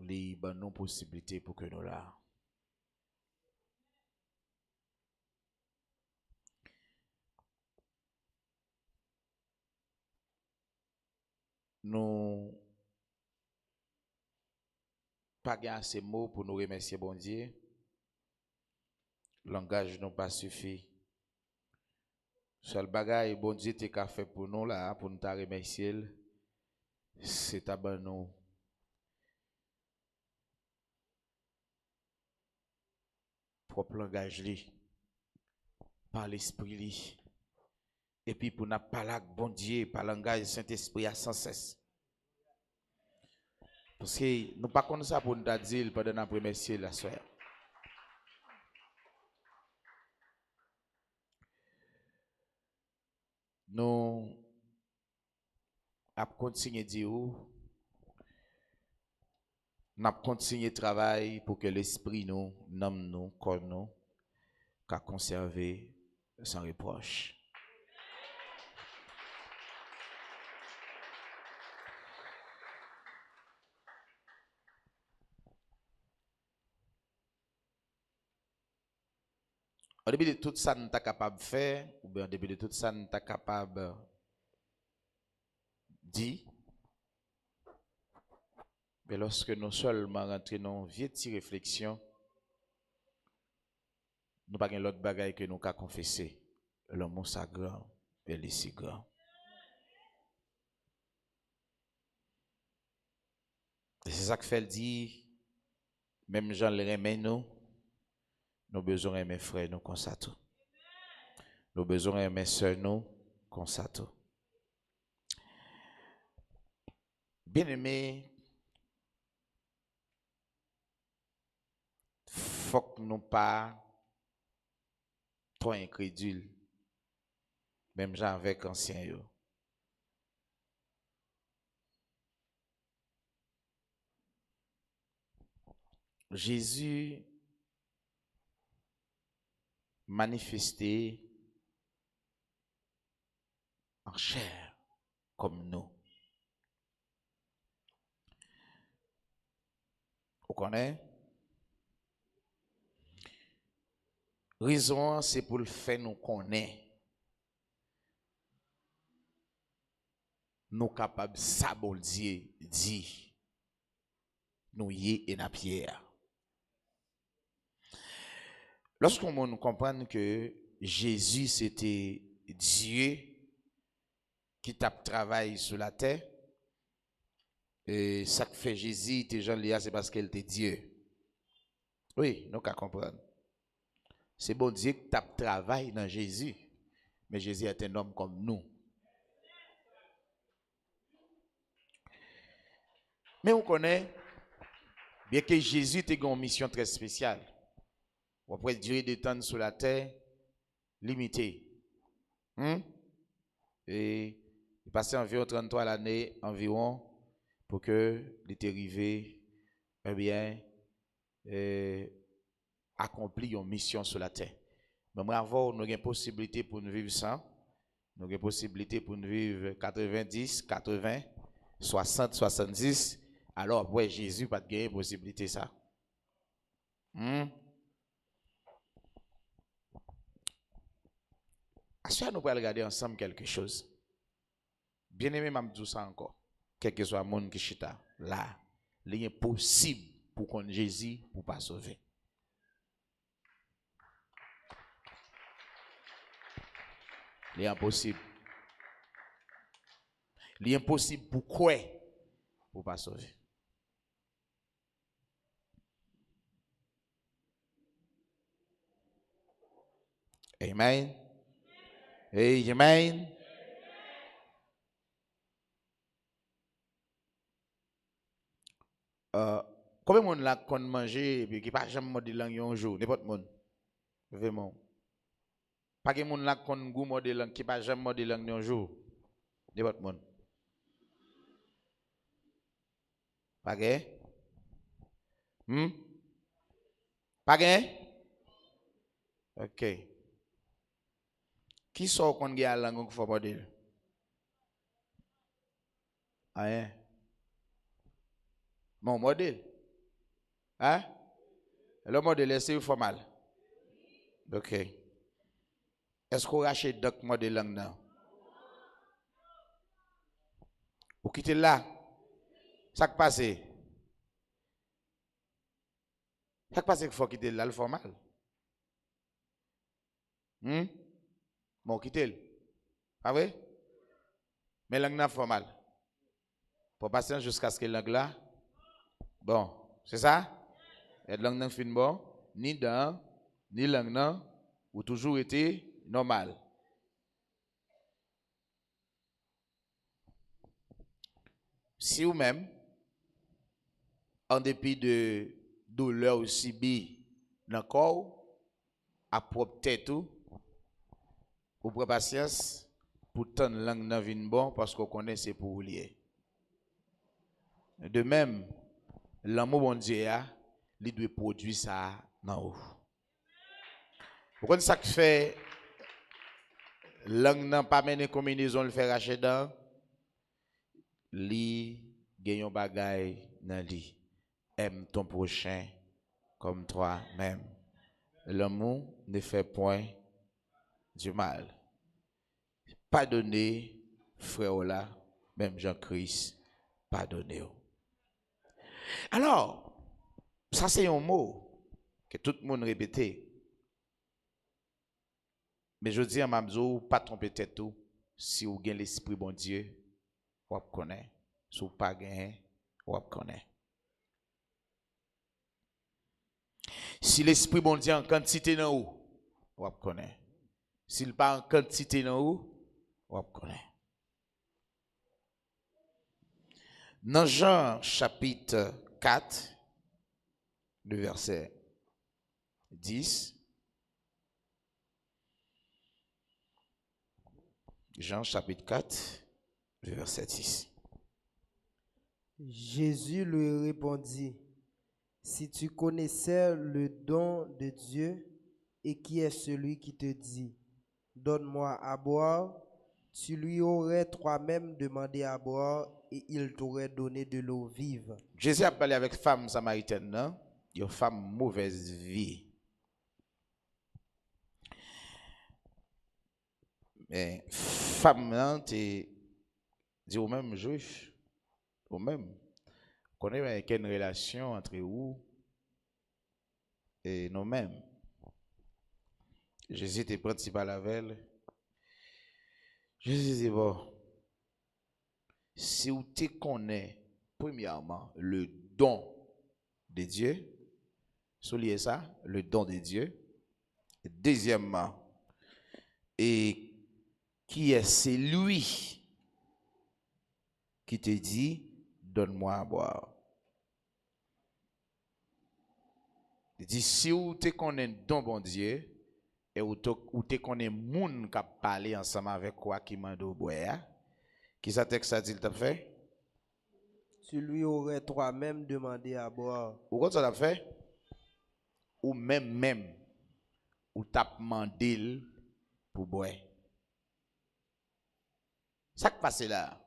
les bonnes possibilités pour que nous là. Nous pas assez de mots pour nous remercier bon Dieu. Langage nous pas suffit. Seul bagage bon Dieu t'es qu'a fait pour nous là pour nous ta remercier, c'est ta bonne nous propre langage li par l'esprit li. Et puis pour n'a pas là bon Dieu par langage Saint-Esprit à sans cesse. Parce que nous pas comme ça pour nous dire pendant la première ciel la soeur. Nous a continué dire n'a continué travail pour que l'esprit nous nomme nous corps nous qu'a conserver sans reproche. Au début de tout ça, nous sommes capable de faire, ou bien au début de tout ça, nous sommes capable de dire, mais lorsque nous seulement rentrons dans une vieille réflexion, nous n'avons pas l'autre bagaille que nous avons confessé. L'homme est grand, elle est si grand. Et c'est ça que fait dit, même Jean le remet nous besoin de mes frères nous comme ça tout. Nous besoin de mes soeurs nous comme ça tout. Bien aimé, faut que nous pas trop incrédules, même gens avec anciens yo. Jésus manifesté en chair comme nous. Vous connaissez? Raison, c'est pour le faire nous connaître. Nous capables de saboldier, dit, nous y et na pierre. Lorsqu'on comprend que Jésus c'était Dieu qui tape travail sur la terre, et ça que fait Jésus, tes gens là, c'est parce qu'elle était Dieu. Oui, nous qu'à comprendre. C'est bon Dieu qui tape travail dans Jésus, mais Jésus est un homme comme nous. Mais on connaît, bien que Jésus ait une mission très spéciale. Après durée de temps sur la terre, limitée. Et il passait environ 33 l'année environ pour que il arrivé, eh bien, accomplir une mission sur la terre. Mais moi, avant, nous avons une possibilité pour nous vivre 100, nous avons une possibilité pour nous vivre 90, 80, 60, 70. Alors, après, Jésus n'a pas de possibilité ça. Est-ce nous pouvons regarder ensemble quelque chose? Bien aimé, je dis ça encore. Quel que soit le monde qui chita là, il est impossible pour qu'on Jésus pour pas sauver. Il est impossible. Il est impossible pour quoi pour pas sauver. Amen. Amen. Combien de monde là qu'on mange et puis qui pas jamais mordé langue un jour, n'importe monde. Vraiment. Pas de monde là qu'on goût mordé langue qui pas jamais mordé langue un jour. N'importe monde. Pas de? Pas de? OK. Qui sort qu'on a la langue qu'il faut mordre? Ah hein? Mon modèle. Hein? Le modèle c'est formal. OK. Est-ce qu'on rachète donc modèle langue là? Ou quitter là? Ça qui passe? Ça qui passe qu'il faut quitter là le formal. Bon, quitter le. Ah oui? Mais langue là formal. Pour passer jusqu'à ce que langue là. Bon, c'est ça? Et langue là fin bon, ni dans, ni langue là, ou toujours été normal. Si ou même, en dépit de douleur subie dans le corps, à propre tête ou pour patience, pour tant langue nan vin bon parce qu'on connaît c'est pour lier. De même, l'amour bon Dieu il doit produire ça dans vous. Pourquoi ça fait langue nan pas mener combinaison le faire racher dans li gagne bagay nan li. Aime ton prochain comme toi-même. L'amour ne fait point du mal. Pardonnez, frère là, même Jean-Christ, pardonnez. Alors, ça c'est un mot que tout le monde répète. Mais je dis à Mamzo, pas tromper tête tout. Si vous avez l'esprit bon Dieu, vous connaissez. Si vous pas gagné, vous connaissez. Si l'esprit bon Dieu en quantité dans vous connaissez. S'il pas en quantité dans vous connaissez. Dans Jean chapitre 4, le verset 10, Jean chapitre 4, le verset 10. Jésus lui répondit, si tu connaissais le don de Dieu et qui est celui qui te dit, donne-moi à boire, tu lui aurais toi-même demandé à boire et il t'aurait donné de l'eau vive. Jésus a parlé avec femme samaritaine, non? Une femme mauvaise vie. Mais femme, non, tu dis au même juif, au même. Connaît quelle relation entre vous et nous-mêmes. Jésus était principal avec elle. Jésus dit, bon, si vous te connaissez, premièrement, le don de Dieu, souliez ça, le don de Dieu. Deuxièmement, et qui est celui qui te dit, donne-moi à boire. Il dit, si vous te connaissez don bon Dieu, et vous te connaissez moun qui a parlé ensemble avec quoi qui m'a dit boire, qui ça texte a dit il t'a fait? Tu lui aurais toi-même demandé à boire. Pourquoi ça l'a fait? Ou même, ou t'a demandé pour boire. Ça qui passe là.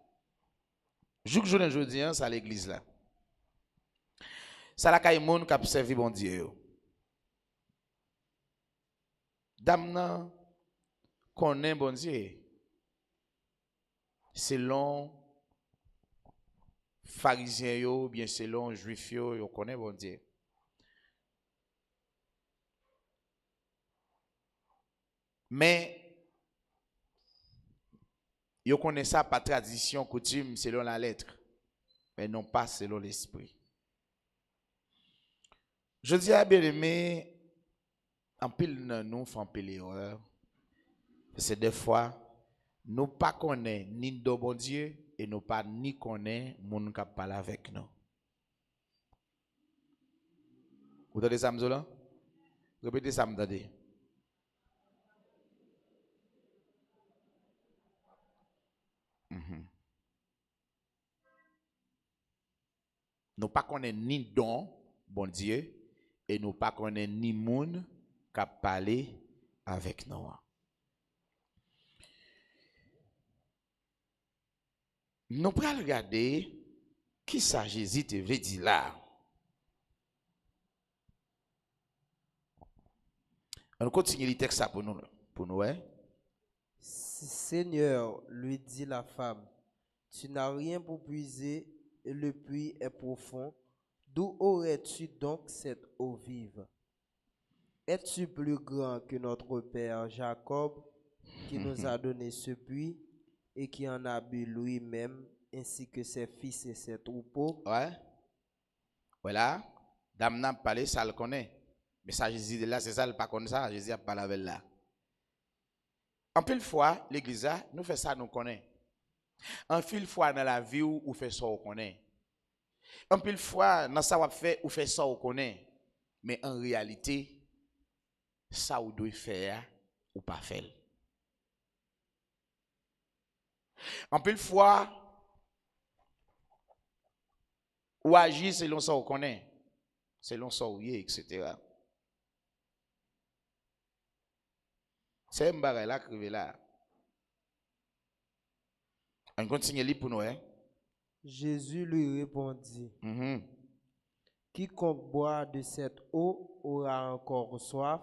Jouk journée jeudi, ça à l'église là. Ça la kay moun qui a servi bon Dieu. Dame nan connaît bon Dieu. Selon pharisiens yo, bien selon juifs yo connaît bon Dieu. Mais yo connaît ça par tradition, coutume, selon la lettre, mais non pas selon l'esprit. Je dis à bien aimé, en pile nous faisons pile erreur. C'est des fois, nous pas connaît ni de bon Dieu et nous pas ni connaît moun qui parle avec nous. Vous entendez ça, m'zola? Répétez ça, m'entendez. Nous pas connaît ni don bon Dieu et nous pas connaît ni moun qui parle avec nous. Nous allons regarder qui ça Jésus te veut dire là. On continue le texte ça pour nous, hein? Seigneur, lui dit la femme, tu n'as rien pour puiser et le puits est profond. D'où aurais-tu donc cette eau vive? Es-tu plus grand que notre père Jacob, qui nous a donné ce puits et qui en a bu lui-même, ainsi que ses fils et ses troupeaux? Ouais. Voilà. Dame n'a pas parlé, ça le connaît. Mais ça, Jésus de là, c'est ça, le pas comme ça. Jésus a parlé avec là. En pile fois, l'église, nous fait ça, nous connaît. En pile fois, dans la vie, où fait ça, on connaît. En pile fois, dans ça, on fait, ou fait ça, on connaît. Mais en réalité, ça, on doit faire ou pas faire. En pile fois, ou agir selon ça, on connaît. Selon ça, on y est, etc. C'est un barrel là, crivé là. On continue li pour nous, hein? Jésus lui répondit, Mhm. quiconque boit de cette eau aura encore soif,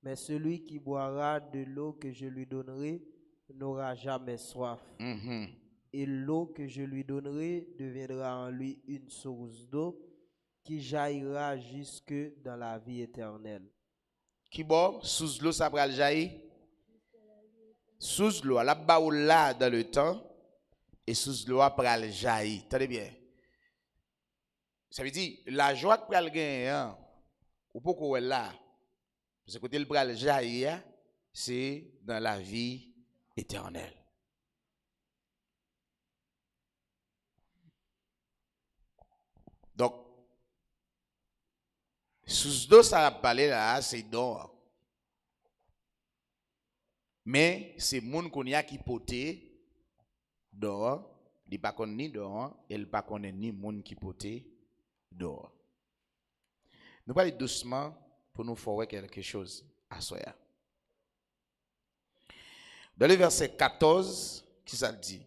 mais celui qui boira de l'eau que je lui donnerai n'aura jamais soif. Mhm. Et l'eau que je lui donnerai deviendra en lui une source d'eau qui jaillira jusque dans la vie éternelle. Qui bon, sous l'eau, ça pral jaillir. Sous l'eau, la bas ou là dans le temps, et sous l'eau, pral jaillir. Tenez bien. Ça veut dire, la joie que pral gagner, hein, ou pourquoi là, parce que côté le pral jaillir, c'est dans la vie éternelle. Donc, sous l'eau, ça a parlé là, c'est d'or. Mais c'est moun qu'on y a qui poté d'or, il pas connaît ni d'or, et il pas connaît ni moun qui poté d'or. Nous allons doucement pour nous faire quelque chose à soi. Dans le verset 14, qui ça dit?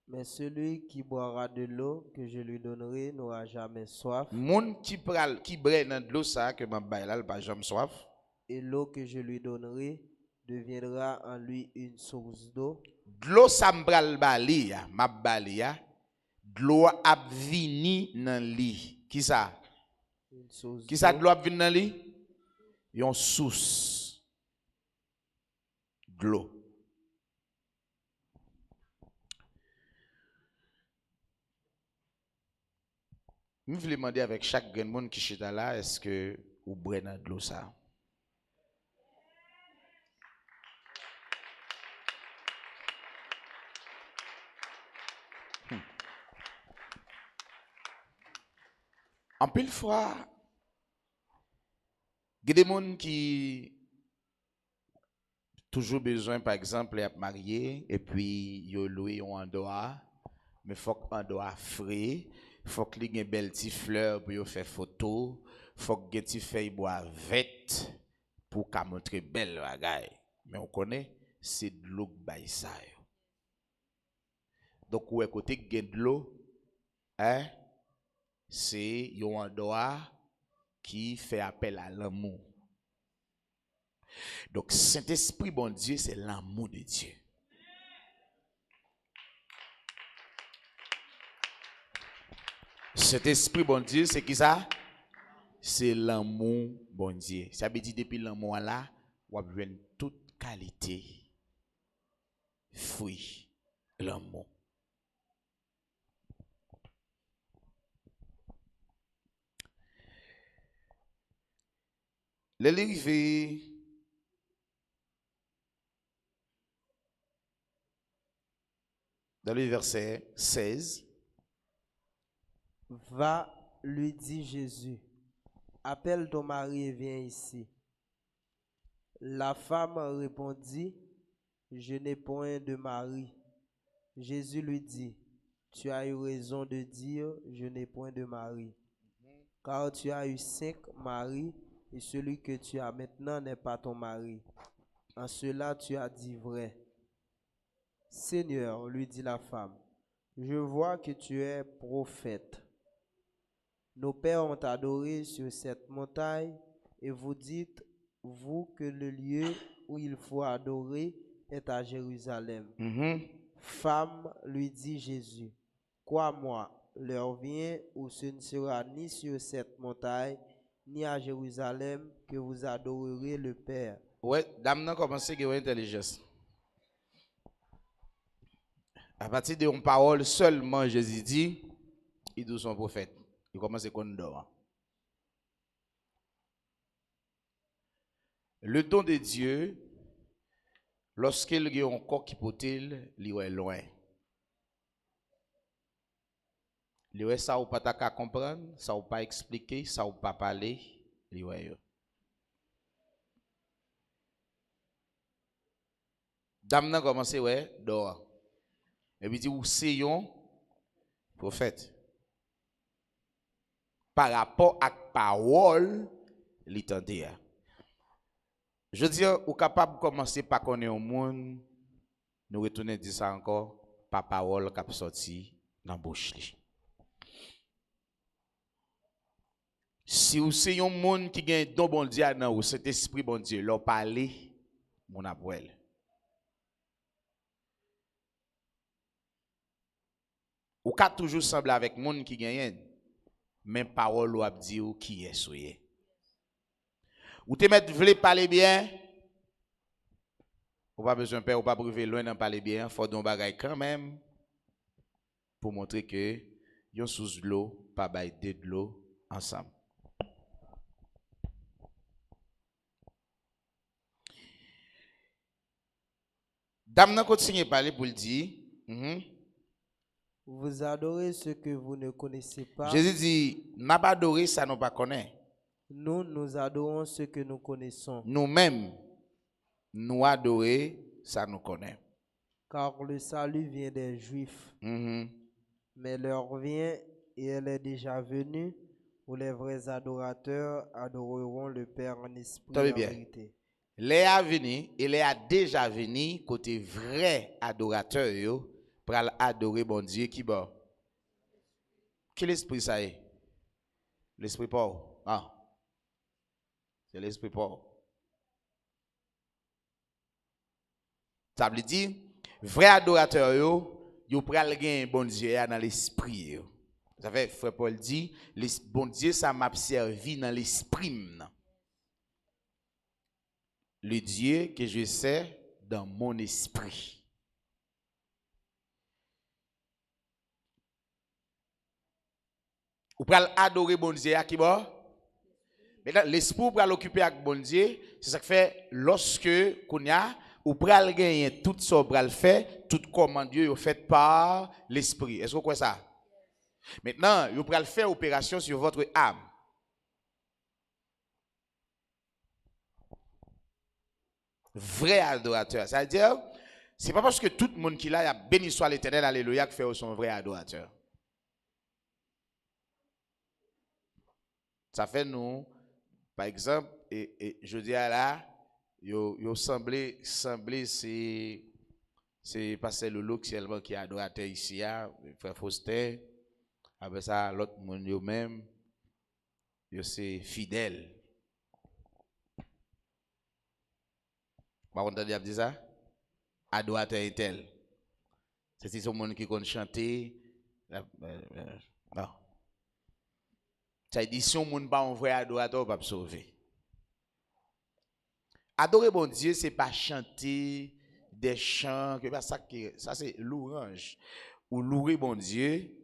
Mais celui qui boira de l'eau que je lui donnerai n'aura jamais soif. Moun qui brûle dans de l'eau ça que m'a bail là, il pas jamais soif. Et l'eau que je lui donnerai deviendra en lui une source d'eau. De l'eau ça m'bral bali, m'a bali, de l'eau a vini dans li. Qui ça? Une source Qui ça de d'eau. l'eau a vini dans li? Yon source de l'eau. Je voulais demander avec chaque grand monde qui est là, est-ce que vous boivez dans de l'eau ça? En pile fois, il y a des gens qui toujours besoin, par exemple, d'être mariés et puis ils louent en dehors, mais il faut qu'en dehors frais, il faut qu'il y ait une belle petite fleur pour faire photo, il faut qu'il y ait une petite feuille bois verte pour montrer belle bagaille. Mais on connaît, c'est de l'eau qui ça. Donc, où est côté de l'eau, hein? C'est un endroit qui fait appel à l'amour. Donc, Saint-Esprit, bon Dieu, c'est l'amour de Dieu. Saint-Esprit, bon Dieu, c'est qui ça? C'est l'amour, bon Dieu. Ça veut dire depuis l'amour là, on a besoin de toute qualité, fruit, l'amour. L'arrivée dans le verset 16. Va, lui dit Jésus, appelle ton mari et viens ici. La femme répondit, je n'ai point de mari. Jésus lui dit, tu as eu raison de dire, je n'ai point de mari. Car tu as eu 5 maris, et celui que tu as maintenant n'est pas ton mari. En cela tu as dit vrai. Seigneur, lui dit la femme, je vois que tu es prophète. Nos pères ont adoré sur cette montagne, et vous dites, vous que le lieu où il faut adorer est à Jérusalem. Femme, lui dit Jésus, crois-moi, l'heure vient où ce ne sera ni sur cette montagne, ni à Jérusalem que vous adorerez le Père. Ouais, dame n'a commencé à avoir intelligence. À partir de une parole seulement, Jésus dit, il dit son prophète. Il commence à connaître. Le don de Dieu, lorsqu'il y a un corps qui peut il est loin. Il est ça ou pas ta comprendre, ça ou pas expliquer, ça ou pas parler, il est. Dame n'a commencé ouais, dehors. Et puis dit ou c'est un prophète. Par rapport à la parole, l'entendez. Je veux dire, ou capable de commencer par connaître au monde, nous retourner dire ça encore, par parole qui a sorti dans la bouche. Si vous c'est un monde qui gagne don bon Dieu dans ou cet esprit bon Dieu, leur parler, mon abouel. Ou ka toujours semble avec monde qui gagne, même parole ou a dit ou qui est soyez. Ou te mettre vle parler bien, ou pas besoin père ou pas priver loin d'en parler bien, faut don bagay quand même pour montrer que yon sous l'eau, pas bay de l'eau ensemble. Dame nan continue parler pour le dire. Vous adorez ce que vous ne connaissez pas. Jésus dit, n'a pas adoré ça nous pas connaît. Nous adorons ce que nous connaissons. Nous-mêmes, nous adorer ça nous connaît. Car le salut vient des Juifs. Mais l'heure vient et elle est déjà venue où les vrais adorateurs adoreront le Père en esprit et en vérité. Les a venu et les a déjà venu côté vrai adorateur yo pour adorer bon Dieu qui bon. Quel esprit ça est? L'esprit Paul. Ah. C'est l'esprit Paul. Ça veut dire vrai adorateur yo pral gen bon Dieu dans l'esprit yo. Ça fait frère Paul dit bon Dieu ça m'a servi dans l'esprit. Le Dieu que je sais dans mon esprit. Ou pral adorer bon Dieu à qui bon? Maintenant l'esprit pral occuper avec bon Dieu, c'est ça que fait lorsque kounya ou pral gagner tout ça pral fait, tout commande Dieu fait par l'esprit. Est-ce que vous croyez ça? Maintenant, vous pral faire opération sur votre âme. Vrai adorateur, c'est-à-dire c'est pas parce que tout le monde qui là a béni soit l'Éternel, alléluia, qui fait son vrai adorateur. Ça fait nous, par exemple, et je dis à là, yo semblé c'est pasteur Lolo qui est adorateur ici, frère Faustin, après ça l'autre monde yo même, yo c'est fidèle. Par contre, tu as dit ça? Adorateur est tel. C'est ce monde qui compte chanter. Non. Ça dit si on ne pas un vrai adorateur, on va pas sauver. Adorer bon Dieu, c'est pas chanter des chants, ça c'est louange. Ou louer bon Dieu,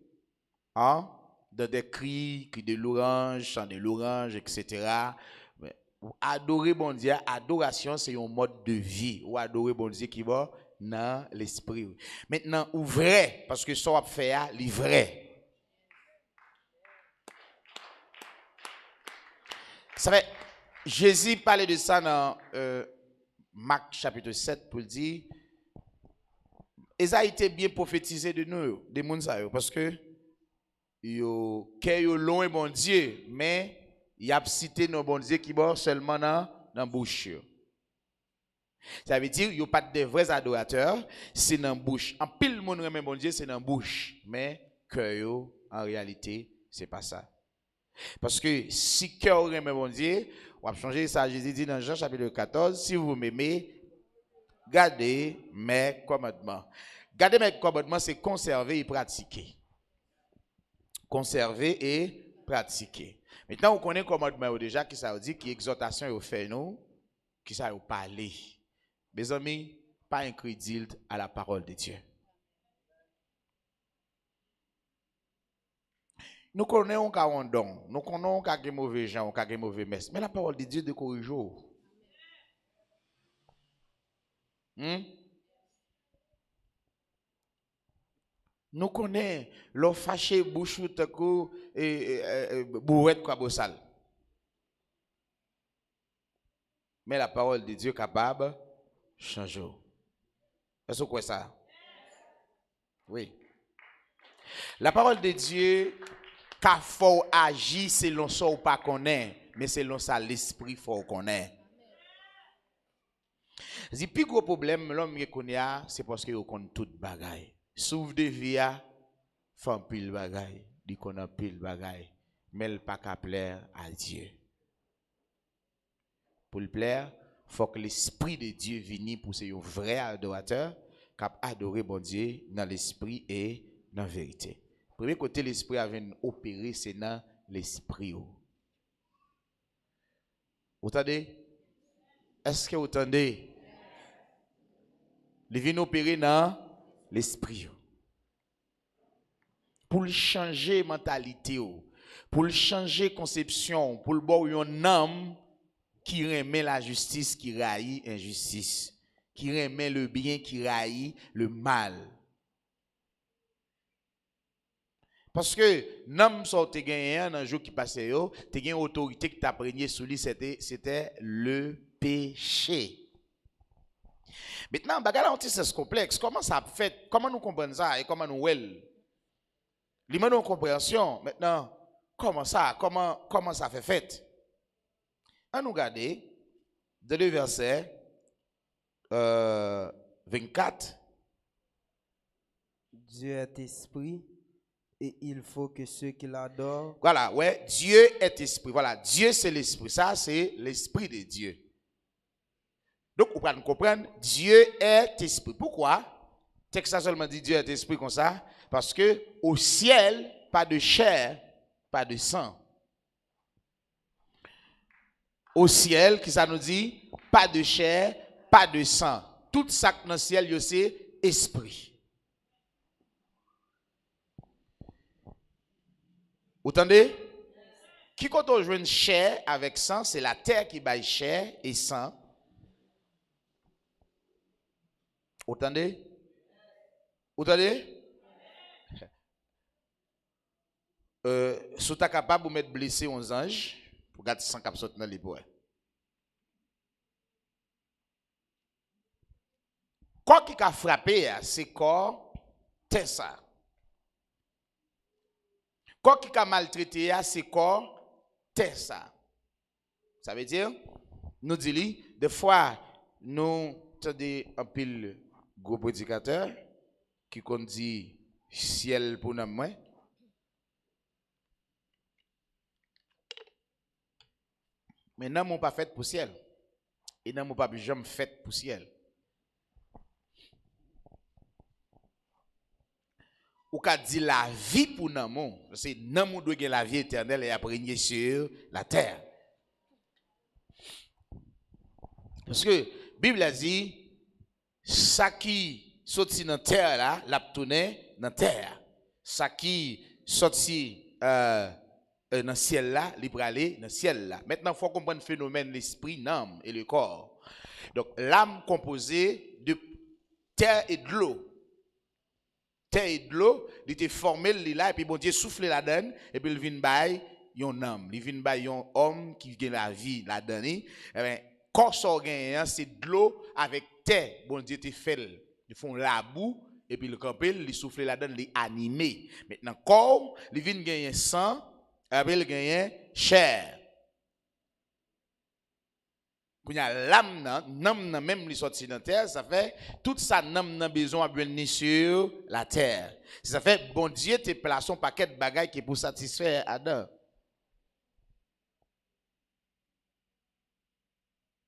hein, dans des cris de louange, chants de louange, etc. Adorer bon Dieu, adoration c'est un mode de vie. Ou adorer bon Dieu qui va dans l'esprit. Maintenant, ou vrai, parce que ça va faire, li vrai. Ça fait, Jésus parlait de ça dans Marc chapitre 7 pour dire, et ça a été bien prophétisé de nous, des gens, parce que yo loin bon Dieu, mais il a cité nos bon Dieu qui va seulement dans la bouche. Ça veut dire qu'il n'y a pas de vrais adorateurs, c'est dans la bouche. En pile, monde remet bon Dieu, c'est dans la bouche. Mais cœur, en réalité, ce n'est pas ça. Parce que si cœur remet bon Dieu, On va changer ça. Jésus dit dans Jean chapitre 14, si vous m'aimez, gardez mes commandements. Garder mes commandements, c'est conserver et pratiquer. Conserver et pratiquer. Maintenant, on connaît le commandement déjà, qui ça veut dire, qui exhortation au fait nous, qui ça veut parler. Mes amis, pas incrédule à la parole de Dieu. Nous connaissons qu'à un don, nous connaissons qu'à des mauvais gens, qu'à des mauvais messes, mais la parole de Dieu de corrige. Nous connaissons l'on fâché bouchou takou et bouette quoi bossal. Mais la parole de Dieu est capable de changer. Est-ce que vous croyez ça? Oui. La parole de Dieu, qu'a faut agir selon ça ou pas connaît, mais selon ça l'esprit faut connaît. Le plus gros problème l'homme connaît, c'est parce qu'il connaît toute bagaille. Souffle de vie, fait pile bagaille, dit qu'on a pile bagaille, mais il pas qu'à plaire à Dieu. Pour le plaire, il faut que l'esprit de Dieu vienne pour ces vrais adorateurs qui adorer bon Dieu dans l'esprit et dans la vérité. Premier côté, l'esprit a venu opérer, c'est dans l'esprit. Vous entendez? Est-ce que vous entendez? Il vient opérer dans l'esprit. Pour changer mentalité, pour changer conception, pour le bon un homme qui remet la justice, qui raille injustice, qui remet le bien, qui raille le mal. Parce que l'homme sorti gagné dans le jour qui passait, tu as une autorité qui t'a prégné sur lui, c'était le péché. Maintenant, bagarre c'est complexe. Comment ça fait? Comment nous comprenons ça et comment nous well? Les gens ont compréhension. Maintenant, comment ça fait? On nous regarde dans le verset 24. Dieu est esprit et il faut que ceux qui l'adorent. Voilà, ouais, Dieu est esprit. Voilà, Dieu c'est l'esprit. Ça, c'est l'esprit de Dieu. Donc, vous pouvez comprendre, Dieu est esprit. Pourquoi? Texte ça seulement dit Dieu est esprit comme ça. Parce que au ciel, pas de chair, pas de sang. Au ciel, qui ça nous dit? Pas de chair, pas de sang. Tout ça dans le ciel, c'est esprit. Vous entendez? Qui quand on joue une chair avec sang, c'est la terre qui baille chair et sang. Vous entendez? Vous entendez? Si vous êtes capable de mettre blessé aux anges, pour garder 100 cap sauter dans les bois. Quoi qui a frappé, c'est corps, c'est ça. Quoi qui a maltraité, c'est corps, c'est ça. Ça veut dire, nous disons, des fois, nous avons un pile gros prédicateur qui dit ciel pour nous. Mais nous n'avons pas fait pour ciel. Et nous n'avons pas jamais fait pour ciel. Ou qu'a dit la vie pour nous, c'est nous doit gagner la vie éternelle et régner sur la terre. Parce que la Bible a dit, ça qui sorti dans la terre là, l'a tourné dans la terre. Ça qui sorti dans le ciel là, il peut aller dans le ciel là. Maintenant, il faut comprendre le phénomène, l'esprit, l'âme et le corps. Donc, l'âme composée de terre et de l'eau. Terre et de l'eau, il était formé là, et puis bon Dieu souffle là-dedans, et puis il vient bailler un homme. Il vient bailler un homme qui gagne la vie là-dedans. Et bien, quand ça gagne, c'est de l'eau avec terre. Bon Dieu te fait. Ils font la boue, et puis le campé, il souffle là-dedans, il est animé. Maintenant, corps, il vient gagner sang, et puis il gagne chair. Quand il y a l'âme, même les sorties dans la terre, ça fait tout ça, l'âme a besoin de venir sur la terre. Ça fait, bon Dieu te place un paquet de bagailles qui est pour satisfaire Adam.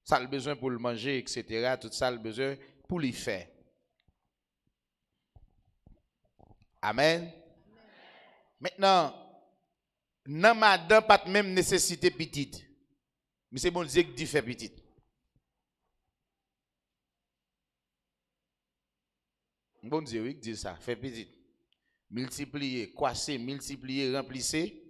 Ça le besoin pour le manger, etc. Tout ça le besoin pour le faire. Amen. Maintenant, dans madame pas de même nécessité petite. Mais c'est bon Dieu qui dit fait petite. Bon Dieu oui, qui dit ça, fait petite. Multiplier, croisser, multiplier, remplissez.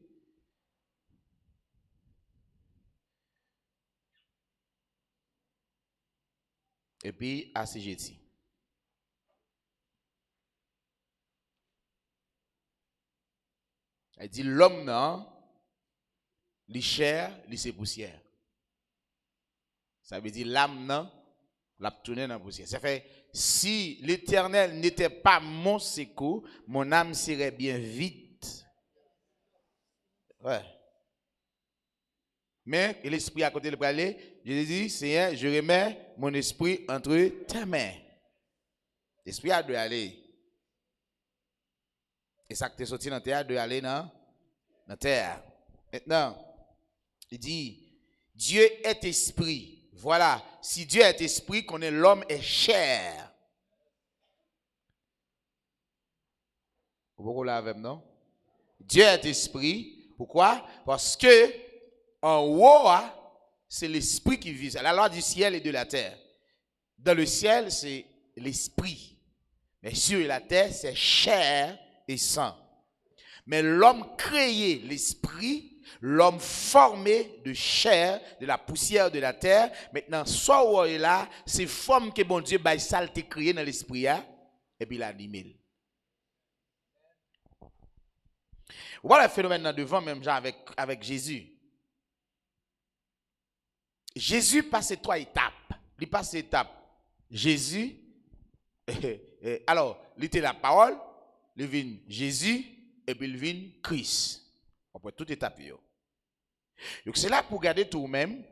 Et puis, assujetti. Elle dit l'homme, non, les chair, les c'est poussière. Ça veut dire l'âme, non, l'a tourné dans la poussière. Ça fait, si l'Éternel n'était pas mon secours, mon âme serait bien vite. Ouais. Mais l'esprit à côté de parler, je dis, Seigneur, je remets mon esprit entre tes mains. L'esprit a de aller. Et ça que tu es sorti dans terre, de aller dans terre. Maintenant, il dit, Dieu est esprit. Voilà, si Dieu est esprit, qu'on est l'homme est chair. Vous voyez là avec non? Dieu est esprit. Pourquoi? Parce que en haut, c'est l'esprit qui vit. La loi du ciel et de la terre. Dans le ciel, c'est l'esprit. Mais sur la terre, c'est chair et sang. Mais l'homme créé, l'esprit, l'homme formé de chair, de la poussière de la terre, maintenant, soit est là, c'est forme que bon Dieu, bah, ça te créé dans l'esprit, et puis il a animé. Voilà le phénomène dans devant, même genre avec Jésus. Jésus passe 3 étapes. Il passe étape. Jésus, alors, il était la parole, il vient Jésus, et puis il vient Christ. Après toute étape. Donc c'est là pour garder tout même.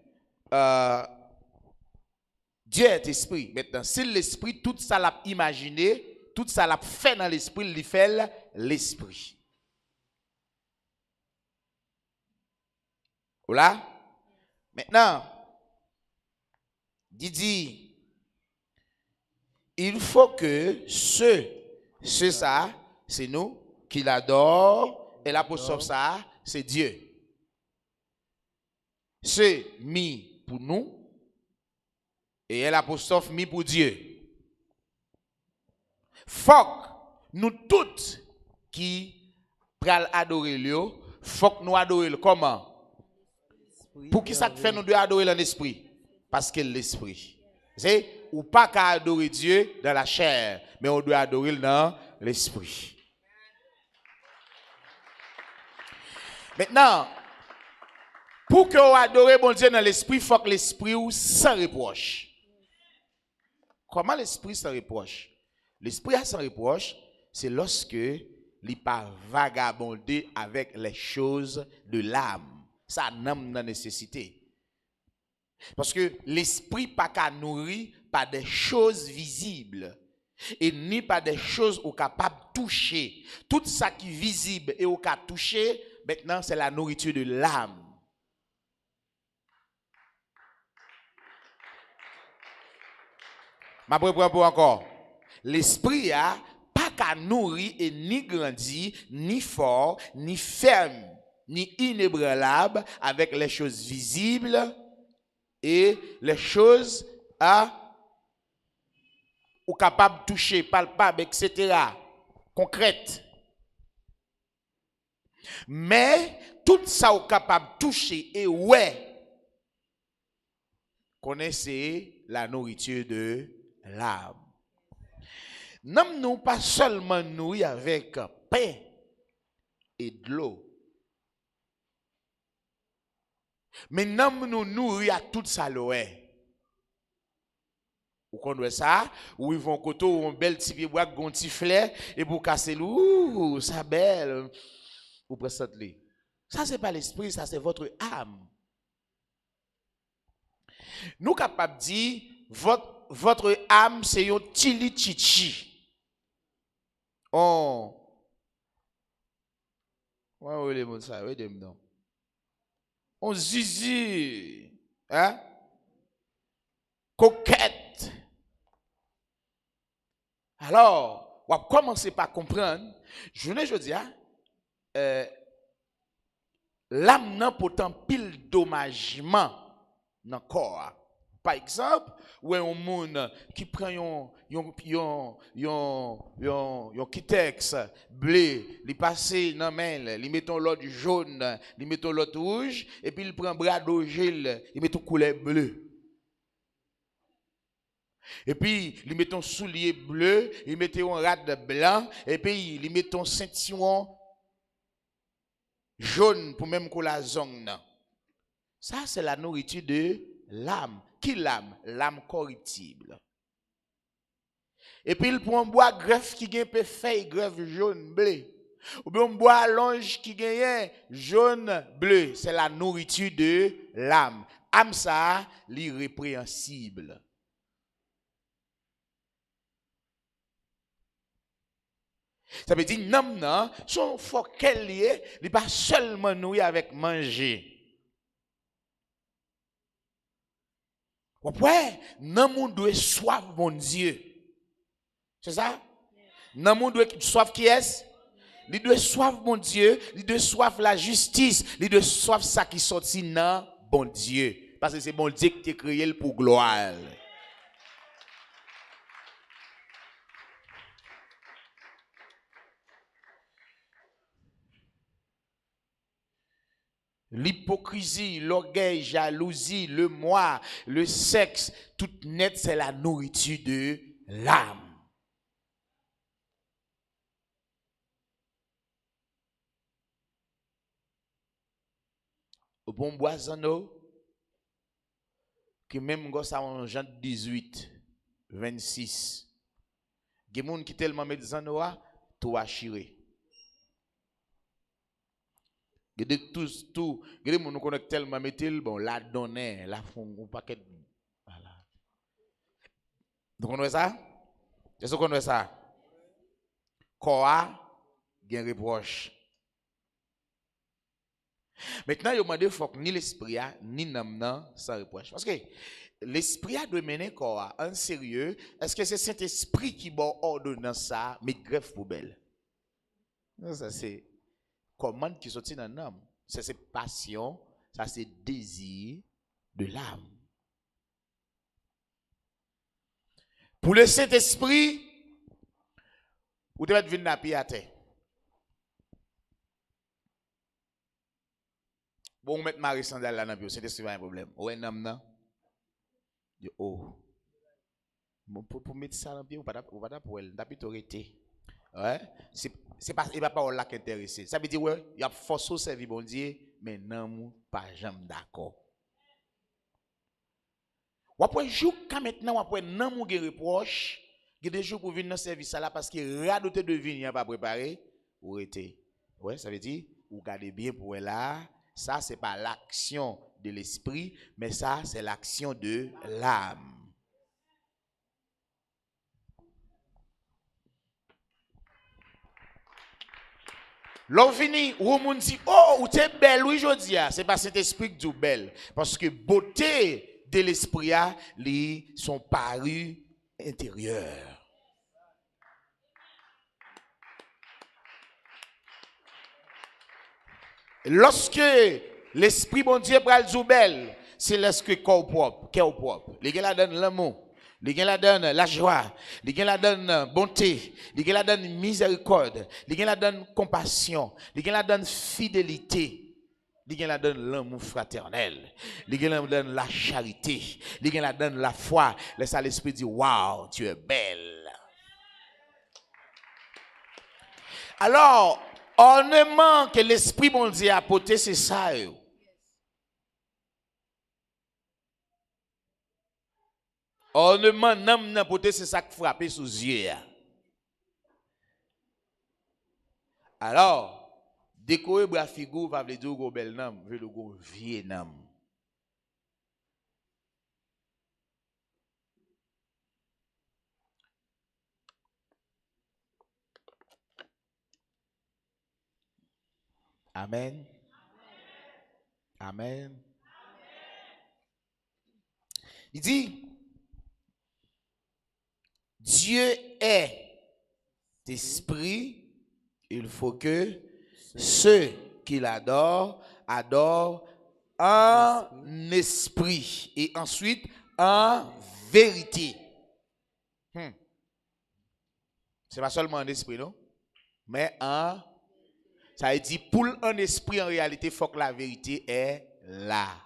Dieu est esprit. Maintenant, si l'esprit, tout ça l'a imaginé, tout ça l'a fait dans l'esprit, il fait l'esprit. Voilà. Maintenant, Didi, il faut que ça, c'est nous qui l'adore, et l'apôtre ça, c'est Dieu. C'est mis pour nous, et l'apôtre mis pour Dieu. Faut que nous tous qui pral adorer lui, faut que nous adorions comment? Pour qui ça fait nous de adorer l'esprit? Parce que l'esprit. C'est ou pas qu'à adorer Dieu dans la chair, mais on doit adorer dans l'esprit. Maintenant, pour que on adore bon Dieu dans l'esprit, il faut que l'esprit ou sans reproche. Comment l'esprit sans reproche? L'esprit sans reproche, c'est lorsque il pas vagabonder avec les choses de l'âme. Ça n'aime la nécessité. Parce que l'esprit pas qu'à nourrir par des choses visibles et ni par des choses au capable de toucher. Tout ça qui est visible et au capable de toucher, maintenant c'est la nourriture de l'âme. Ma propre encore. L'esprit a pas qu'à nourrir et ni grandir, ni fort, ni ferme, ni inébranlable avec les choses visibles et les choses ou capable de toucher, palpable, etc. concrètes. Mais tout ça ou capable de toucher et connaissez la nourriture de l'âme. Nous pas seulement nourrir avec pain et de l'eau. Mais nous nourrir à tout ça l'oué. Ou qu'on ça, ou ils vont côté ou un bel petit pied bois gon petit fleur et pour casser l'ou, ça belle ou presque les. Ça c'est pas l'esprit, ça c'est votre âme. Nous capable dire votre âme c'est un tili chichi. Oh. Ouais, les mots ça, oui, dem non. On zizi. Hein? coquette. Alors, on va commencer par comprendre, je dis, l'âme n'a pourtant pile dommagement dans le corps. Par exemple, ou un monde qui prend un kitex bleu, il passe dans main, il met l'autre jaune, il met l'autre rouge, et puis il prend bras d'ogile, il met couleur bleue. Et puis, il met ton soulier bleu, il met un rad blanc, et puis il met ton ceinturon jaune pour même qu'on la zone. Ça, c'est la nourriture de l'âme. Qui l'âme? L'âme corruptible. Et puis, il prend un bois greffe qui gagne feuille greffe jaune, bleu. Ou bien un bois allonge qui gagne jaune, bleu. C'est la nourriture de l'âme. Âme, ça, l'irrépréhensible. Ça veut dire, non, son faut qu'elle y est, il n'est pas seulement nourri avec manger. Ouais, non, mon doit soif, mon Dieu. C'est ça? Non, mon doit soif qui est? Il doit soif, mon Dieu. Il doit soif la justice. Il doit soif ça qui sortit dans bon Dieu. Parce que c'est bon Dieu qui t'a créé pour gloire. L'hypocrisie, l'orgueil, jalousie, le moi, le sexe, tout net, c'est la nourriture de l'âme. Au bon boisonneau, que même quand ça en Jean 18, 26, il y a des gens qui tellement mettent des tout achiré. Il y a des gens qui connaissent tellement mettre bon la donner, la font un paquet. Voilà. Vous connaissez ça? Est-ce que vous connaissez ça? Quoi? Il y a un reproche. Maintenant, il demande faut que ni l'esprit ni l'âme sans reproche. Parce que l'esprit doit mener quoi en sérieux. Est-ce que c'est cet esprit qui va ordonner ça, mais greffe poubelle? Ça c'est commande qui sortit dans l'âme. Ça c'est passion, ça c'est désir de l'âme. Pour le Saint-Esprit, vous devez venir à pied à terre. Bon, mettre Marie Sandal là dans le Saint-Esprit, pas un problème. Ouais, non. Oh. Bon, pour mettre ça dans le pied, ou pas pour elle, d'habitude autorité. Ouais, c'est pas il va pas là qui intéressé. Ça veut dire ouais, il y a force au service bon Dieu, mais non pas jamais d'accord. Ou après jour quand maintenant ou après non mon reproche, il y a des jours pour venir dans service là parce que radoté de venir pas préparé ou été. Ouais, ça veut dire ou gardez bien pour là, ça c'est pas l'action de l'esprit, mais ça c'est l'action de l'âme. L'on finit, ou on dit, oh, ou t'es belle, oui, je dis, c'est pas cet esprit qui dit belle. Parce que beauté de l'esprit, les sont parus intérieurs. Lorsque l'esprit, bon Dieu, pral dit belle, c'est lorsque corps propre, cœur propre. Les gars la donnent l'amour. Les gens la donnent la joie, les gens la donnent bonté, les gens la donnent miséricorde, les gens la donnent compassion, les gens la donnent fidélité, les gens la donnent l'amour fraternel, les gens la donnent la charité, les gens la donnent la foi. Laisse à l'esprit dire waouh, tu es belle. Alors, ornement que l'esprit bon Dieu a apporté, c'est ça. Ornement n'a pas c'est ça qui frappe sous yeux. Alors, décorer bras figure va veut dire go bel nam, veut le go vieux nam. Amen. Amen. Il dit Dieu est esprit, il faut que ceux qui l'adorent adorent en esprit et ensuite en vérité. C'est pas seulement en esprit, non? Mais ça veut dire pour un esprit en réalité, il faut que la vérité est là.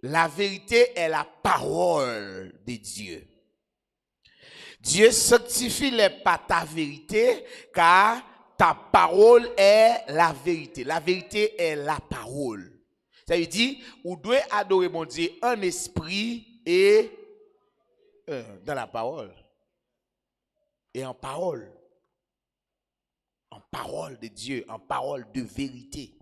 La vérité est la parole de Dieu. Dieu sanctifie par ta vérité, car ta parole est la vérité. La vérité est la parole. Ça veut dire, vous devez adorer mon Dieu en esprit et dans la parole. Et en parole. En parole de Dieu, en parole de vérité.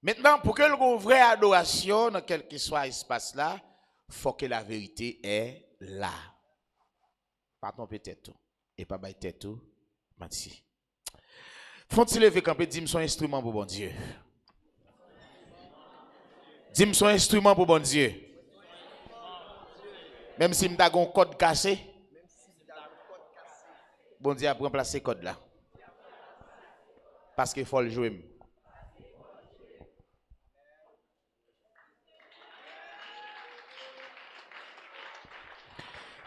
Maintenant, pour que l'on ait une vraie adoration dans quel que soit l'espace là, il faut que la vérité est là. Pardon peut-être tout. Et pas by tête tout. Merci. Faut-il lever camper, dis-moi son instrument pour bon Dieu. Dis-moi son instrument pour bon Dieu. Même si m'ta un code cassé. Bon Dieu a remplacé ce code là. Parce qu'il faut le jouer.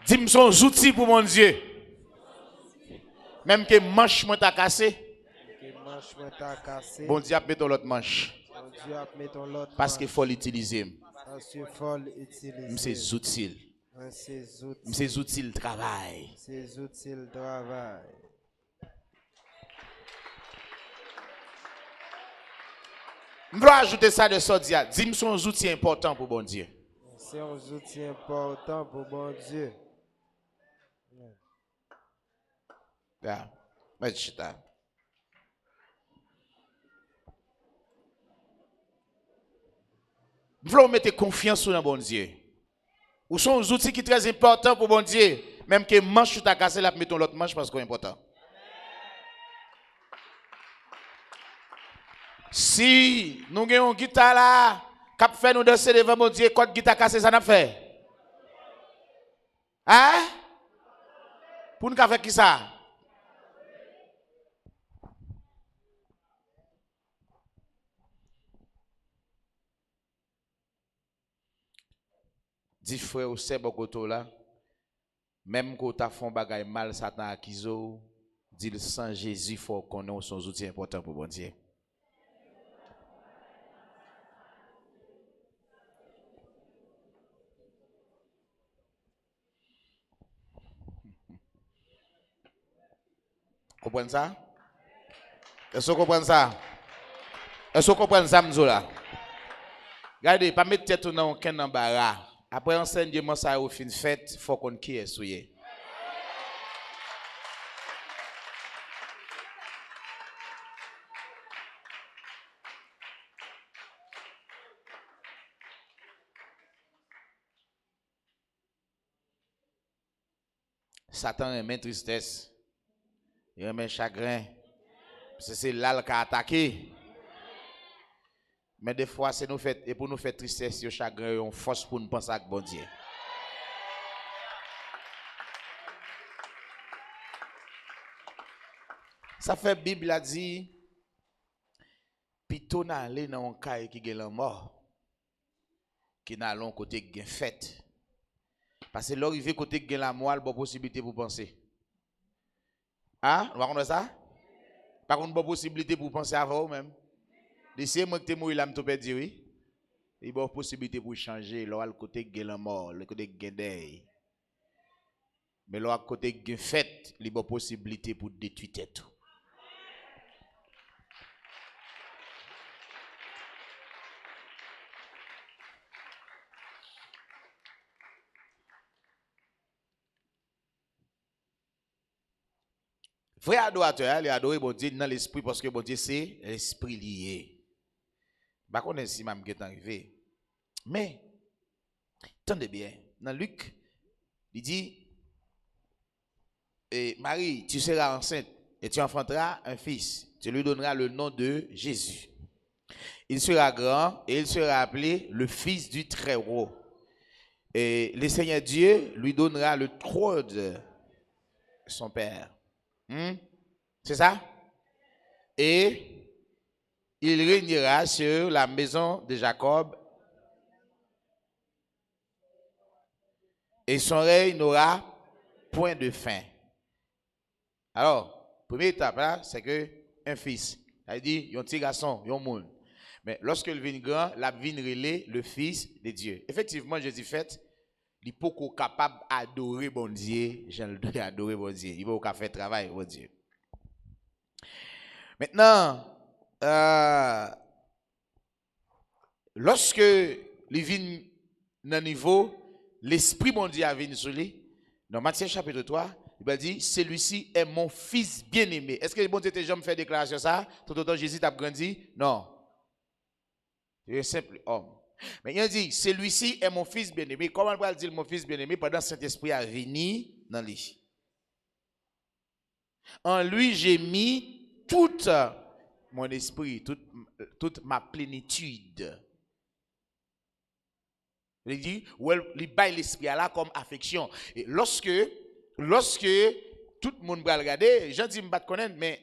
Dis-moi son outil pour mon Dieu. Même que manche moi t'a cassé. Bon Dieu a mis ton l'autre manche. Parce qu'il faut l'utiliser. C'est utile. C'est utile travail. C'est utile travail. Je vais ajouter ça de Sodia. Dis-moi son outil important pour bon Dieu. C'est un outil important pour bon Dieu. Yeah. Vous voulez mettre confiance dans bon Dieu. Ou sont des outils qui sont très importants pour bon Dieu. Même que manche tu as cassé, là, mettons l'autre manche parce que c'est important. Si nous avons une guitare là, qui fait nous danser devant mon Dieu, quand guitare cassé, ça n'a fait. Hein? Pour nous faire qui ça? Dis frère ou c'est beaucoup là. Même quand tu as fait un bagage mal, Satan a accusé, dit sans Jésus, il faut qu'on ait son outil important pour bon Dieu. Comprenez ça? Est-ce que vous comprenez ça? Est-ce que vous comprenez ça, Mzola? Regardez, pas mettre tête dans aucun embarras. Après enseignement, ça au fin fête, il faut qu'on qui est souillé. Satan aime tristesse. Il aime chagrin. Parce que c'est là qu'il a attaqué. Mais des fois, c'est nous fait, et pour nous faire tristesse et chagrin, on force pour nous penser à bon Dieu. Ça fait Bible a dit, plutôt n'aller dans un cas qui est la mort, qui n'a l'un côté qui est fait. Parce que l'arrivée côté qui est la mort, il y a une possibilité pour penser. Hein? Vous comprenez ça? Par contre, il y a une possibilité pour penser à vous-même. Si moi que tu es mort, il a perdu, oui. Il y a une possibilité pour changer. Là, le côté qui est la mort, le côté qui est deuil. Mais là, le côté qui est fait, il y a une possibilité pour détruire tout. Vrai adorateur, il adore bon Dieu dans l'esprit parce que bon Dieu c'est l'esprit lié. Par contre, si même qui est arrivé. Mais, attendez bien, dans Luc, il dit, Marie, tu seras enceinte et tu enfanteras un fils. Tu lui donneras le nom de Jésus. Il sera grand et il sera appelé le Fils du Très-Haut. Et le Seigneur Dieu lui donnera le trône de son Père. C'est ça? Et il régnera sur la maison de Jacob et son règne n'aura point de fin. Alors, première étape là, c'est que un fils. Ça veut dire, il y a un petit garçon, il y a un monde. Mais lorsque il vient grand, la vient relais le Fils de Dieu. Effectivement, Jésus fait, il n'est pas capable d'adorer bon Dieu, j'ai le droit d'adorer bon Dieu. Il va pas faire travail bon Dieu. Maintenant, lorsque il vient dans le niveau, l'Esprit bon Dieu a venu sur lui, dans Matthieu chapitre 3, il va dire, celui-ci est mon fils bien-aimé. Est-ce que le bon Dieu t'a jamais fait déclaration ça? Tout autant Jésus t'a grandi? Non. C'est un simple homme. Mais il dit, celui-ci est mon fils bien-aimé. Comment on va dire mon fils bien-aimé pendant que Saint-Esprit a venu dans lui? En lui, j'ai mis tout mon esprit, toute ma plénitude. Il dit, il baille l'esprit là comme affection. Et lorsque tout le monde va regarder, gens disent, je ne vais pas connaître, mais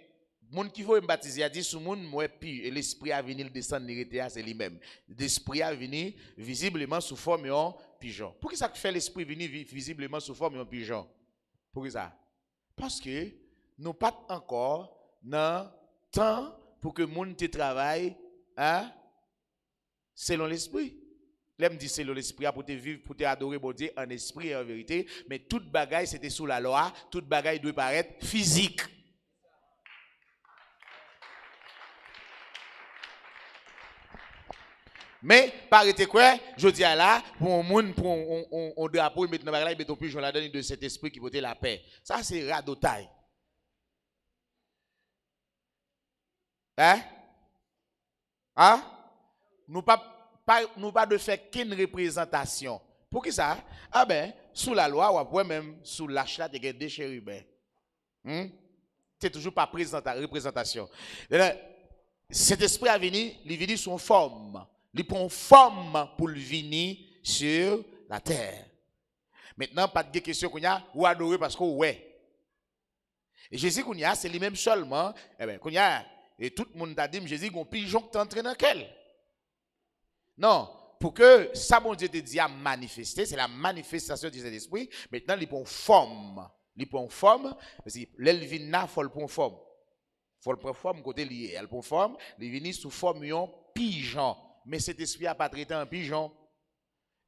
le monde qui veut me baptiser, a dit, sous le monde, moi, puis l'esprit a venu descendre, c'est lui-même. L'esprit a venu visiblement sous forme d'un pigeon. Pourquoi ça fait l'esprit venir visiblement sous forme d'un pigeon? Pourquoi ça? Parce que nous pas encore dans temps pour que le monde travaille selon l'esprit. L'aime dit selon l'esprit pour te vivre, pour te adorer bon Dieu en esprit et en vérité. Mais toute bagaille c'était sous la loi, toute bagaille doit paraître physique. Mais paraît quoi? Je dis à là, pour un monde, pour un drapeau, mettre dans la bagaille, mettre un pigeon là-dedans de cet esprit qui porte la paix. Ça c'est radotaille. Hein? Nous pas de faire qu'une représentation. Pour qui ça? Ah ben, sous la loi, ou après même sous l'achat de des chérubins. C'est toujours pas représentation. Cet esprit a venu, il vient sous forme. Il prend forme pour venir sur la terre. Maintenant, pas de question qu'on y a ou adorer parce que ouais. Et Jésus qu'on y a, c'est lui-même seulement. Eh ben, qu'on y a, et tout le monde a dit, Jésus, qu'on pigeon qui t'entraîne dans quel? Non, pour que ça, bon Dieu te dit à manifester, c'est la manifestation du Saint-Esprit. Maintenant, il prend forme. Il prend forme, parce que l'elvina, il faut le prendre forme. Il faut le prendre forme côté lié. Elle prend forme, il vient sous forme d'un pigeon. Mais cet esprit n'a pas traité un pigeon.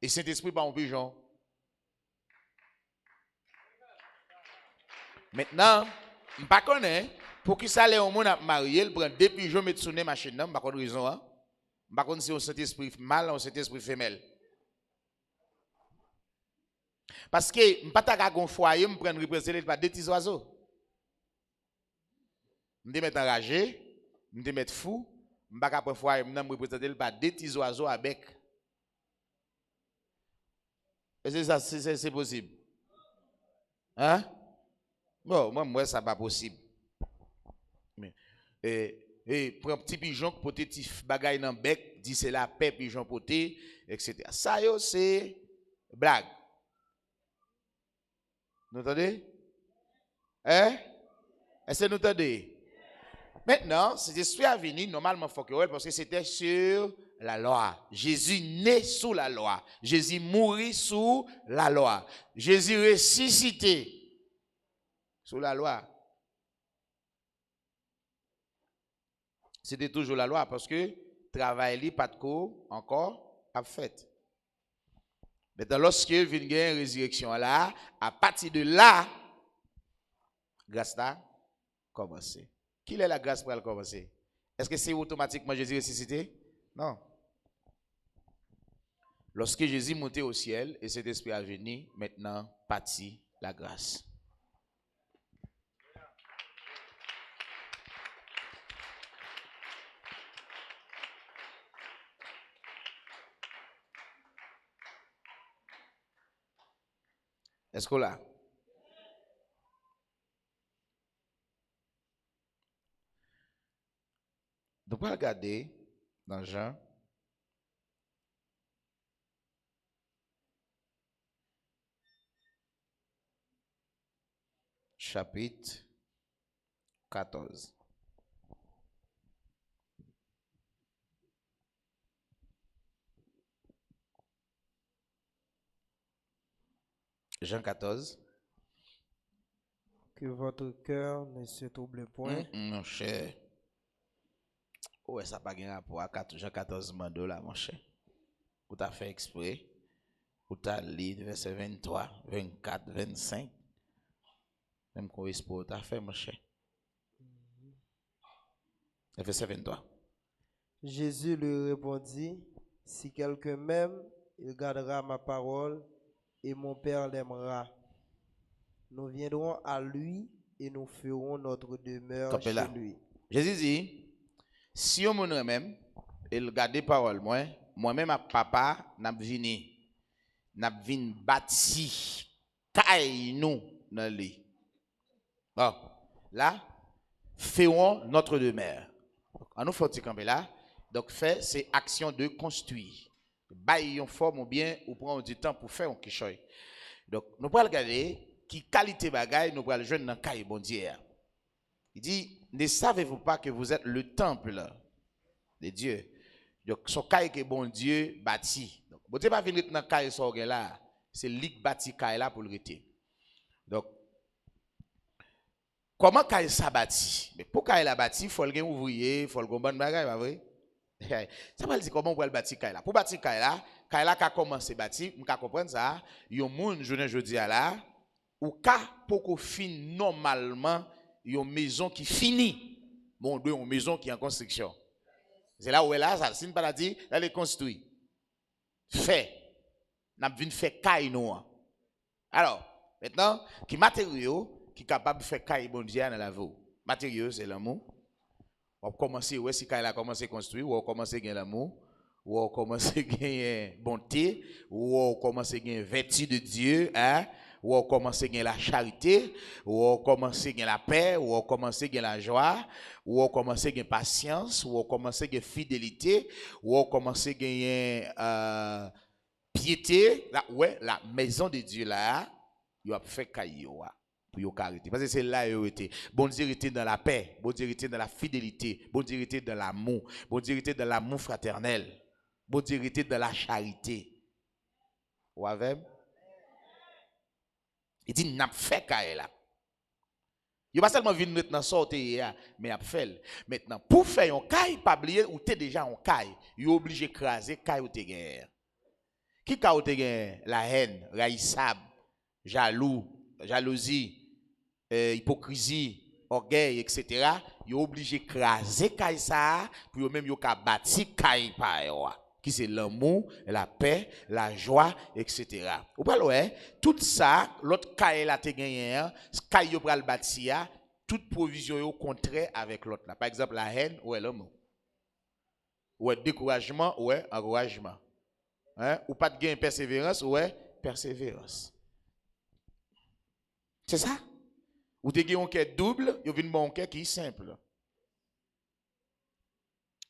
Et cet esprit pas un pigeon. Maintenant, je ne connais pas, pour que ça, les hommes marié, il prend deux pigeons, mettre sur une machine, je ne connais pas raison. Hein? Je ne connais pas si c'est un Saint-Esprit mâle ou un Saint-Esprit femelle. Parce que je ne peux pas un foyer, je prends représenter par deux petits oiseaux. Je me mettre enragé, je me mettre fou, je ne peux pas un foyer, je me représenter par deux petits oiseaux à bec. Est-ce que c'est possible? Hein? Bon, moi, ça n'est pas possible. Et pour un petit pigeon qui porte des bagailles dans le bec, dit c'est la paix pigeon porté, etc. Ça, c'est blague. Vous entendez? Hein? Est-ce que vous entendez? Maintenant, cet esprit a venu, normalement, il faut que parce que c'était sur la loi. Jésus naît sous la loi. Jésus mourit sous la loi. Jésus ressuscité sous la loi. C'était toujours la loi parce que travail pas de cours encore à fait. Maintenant, lorsque vient une résurrection là, à partir de là, grâce là commencer. Qui est la grâce pour elle commencer? Est-ce que c'est automatiquement Jésus ressuscité? Non. Lorsque Jésus montait au ciel et cet esprit a venu, maintenant partit la grâce. Est-ce que là? Donc, regardez Dans Jean. Chapitre 14. Jean 14. Que votre cœur ne se trouble point. Mon cher. Ouais, ça n'a pas de rapport à Jean 14 mando là, mon cher. Ou t'as fait exprès. Ou t'as lu verset 23, 24, 25. Même qu'on espère, t'as fait, mon cher. Verset 23. Jésus lui répondit, si quelqu'un m'aime, il gardera ma parole et mon Père l'aimera. Nous viendrons à lui et nous ferons notre demeure Campez chez là. lui. Jésus dit, si on me même, il garde parole moi-même à papa, n'a vini bâti, caille nous dans lui. Bon, là, ferons notre demeure. On nous faut camper là. Donc, faire, c'est action de construire. Bailler une forme ou bien, ou prendre du temps pour faire un kichoy. Donc, nous allons regarder qui qualité bagaille, nous allons jouer dans caille bon Dieu. Il dit, ne savez-vous pas que vous êtes le temple de Dieu? Donc, son caille que bon Dieu bâti. Donc, bon Dieu pas venir dans caille so là, c'est lui qui bâti caille là pour le rester. Donc, comment caille ça bâti? Mais pour caille la bâti, il faut le ouvrier, il faut le bon bagaille, pas vrai? Ça veut dire comment on peut bâtir caille là? Pour bâtir caille là qu'a commencé bâtir, on peut comprendre ça. Yon moun journée jeudi là, ou ka pour qu'on fin normalement une maison qui finit. Bon, une maison qui est en construction. C'est là où elle a ça, c'est pas dit, elle est construite. Fait. N'a vinn fait caille nous. Alors, maintenant, qui matériaux qui capable de faire caille bon Dieu dans la vie. Matériaux c'est l'amour. On commence ouais si caille a commencé à construire, ou on commence à gagner l'amour, ou on commence à gagner bonté, ou on commence à gagner vertu de Dieu, hein? Ou on commence à gagner la charité, ou on commence à gagner la paix, ou on commence à gagner la joie, ou on commence à gagner patience, ou on commence à gagner fidélité, ou on commence à gagner piété. Là, ouais, la maison de Dieu là, il a fait caillou pour yo carité. Parce que c'est là où était. Bon Dieu était dans la paix, bon Dieu était dans la fidélité, bon Dieu était dans l'amour, bon Dieu était dans l'amour fraternel, bon Dieu était dans la charité. Ou avec? Il dit, n'a fait caille là. Il pas seulement venir maintenant sortir, mais a fait. Maintenant, pour faire un caille, pas oublier, ou t'es déjà un caille, il est obligé d'écraser caille ou t'es guerre. Qui caille ou t'es guerre? La haine, raïsab, jalousie, hypocrisie, orgueil, etc. Il est obligé d'écraser caille ça, pour même il bâti caille par qui c'est l'amour, la paix, la joie, etc. Ou pas ouais, tout ça, l'autre caille là te gagné, caille yo pral bâti a, toute provision yo contraire avec l'autre là. Par exemple la haine ou l'amour. Ou découragement ou encouragement. Hein? Ou pas de gain persévérance ou persévérance. C'est ça? Ou te gagné un cœur double, yo vinn bon cœur qui est simple.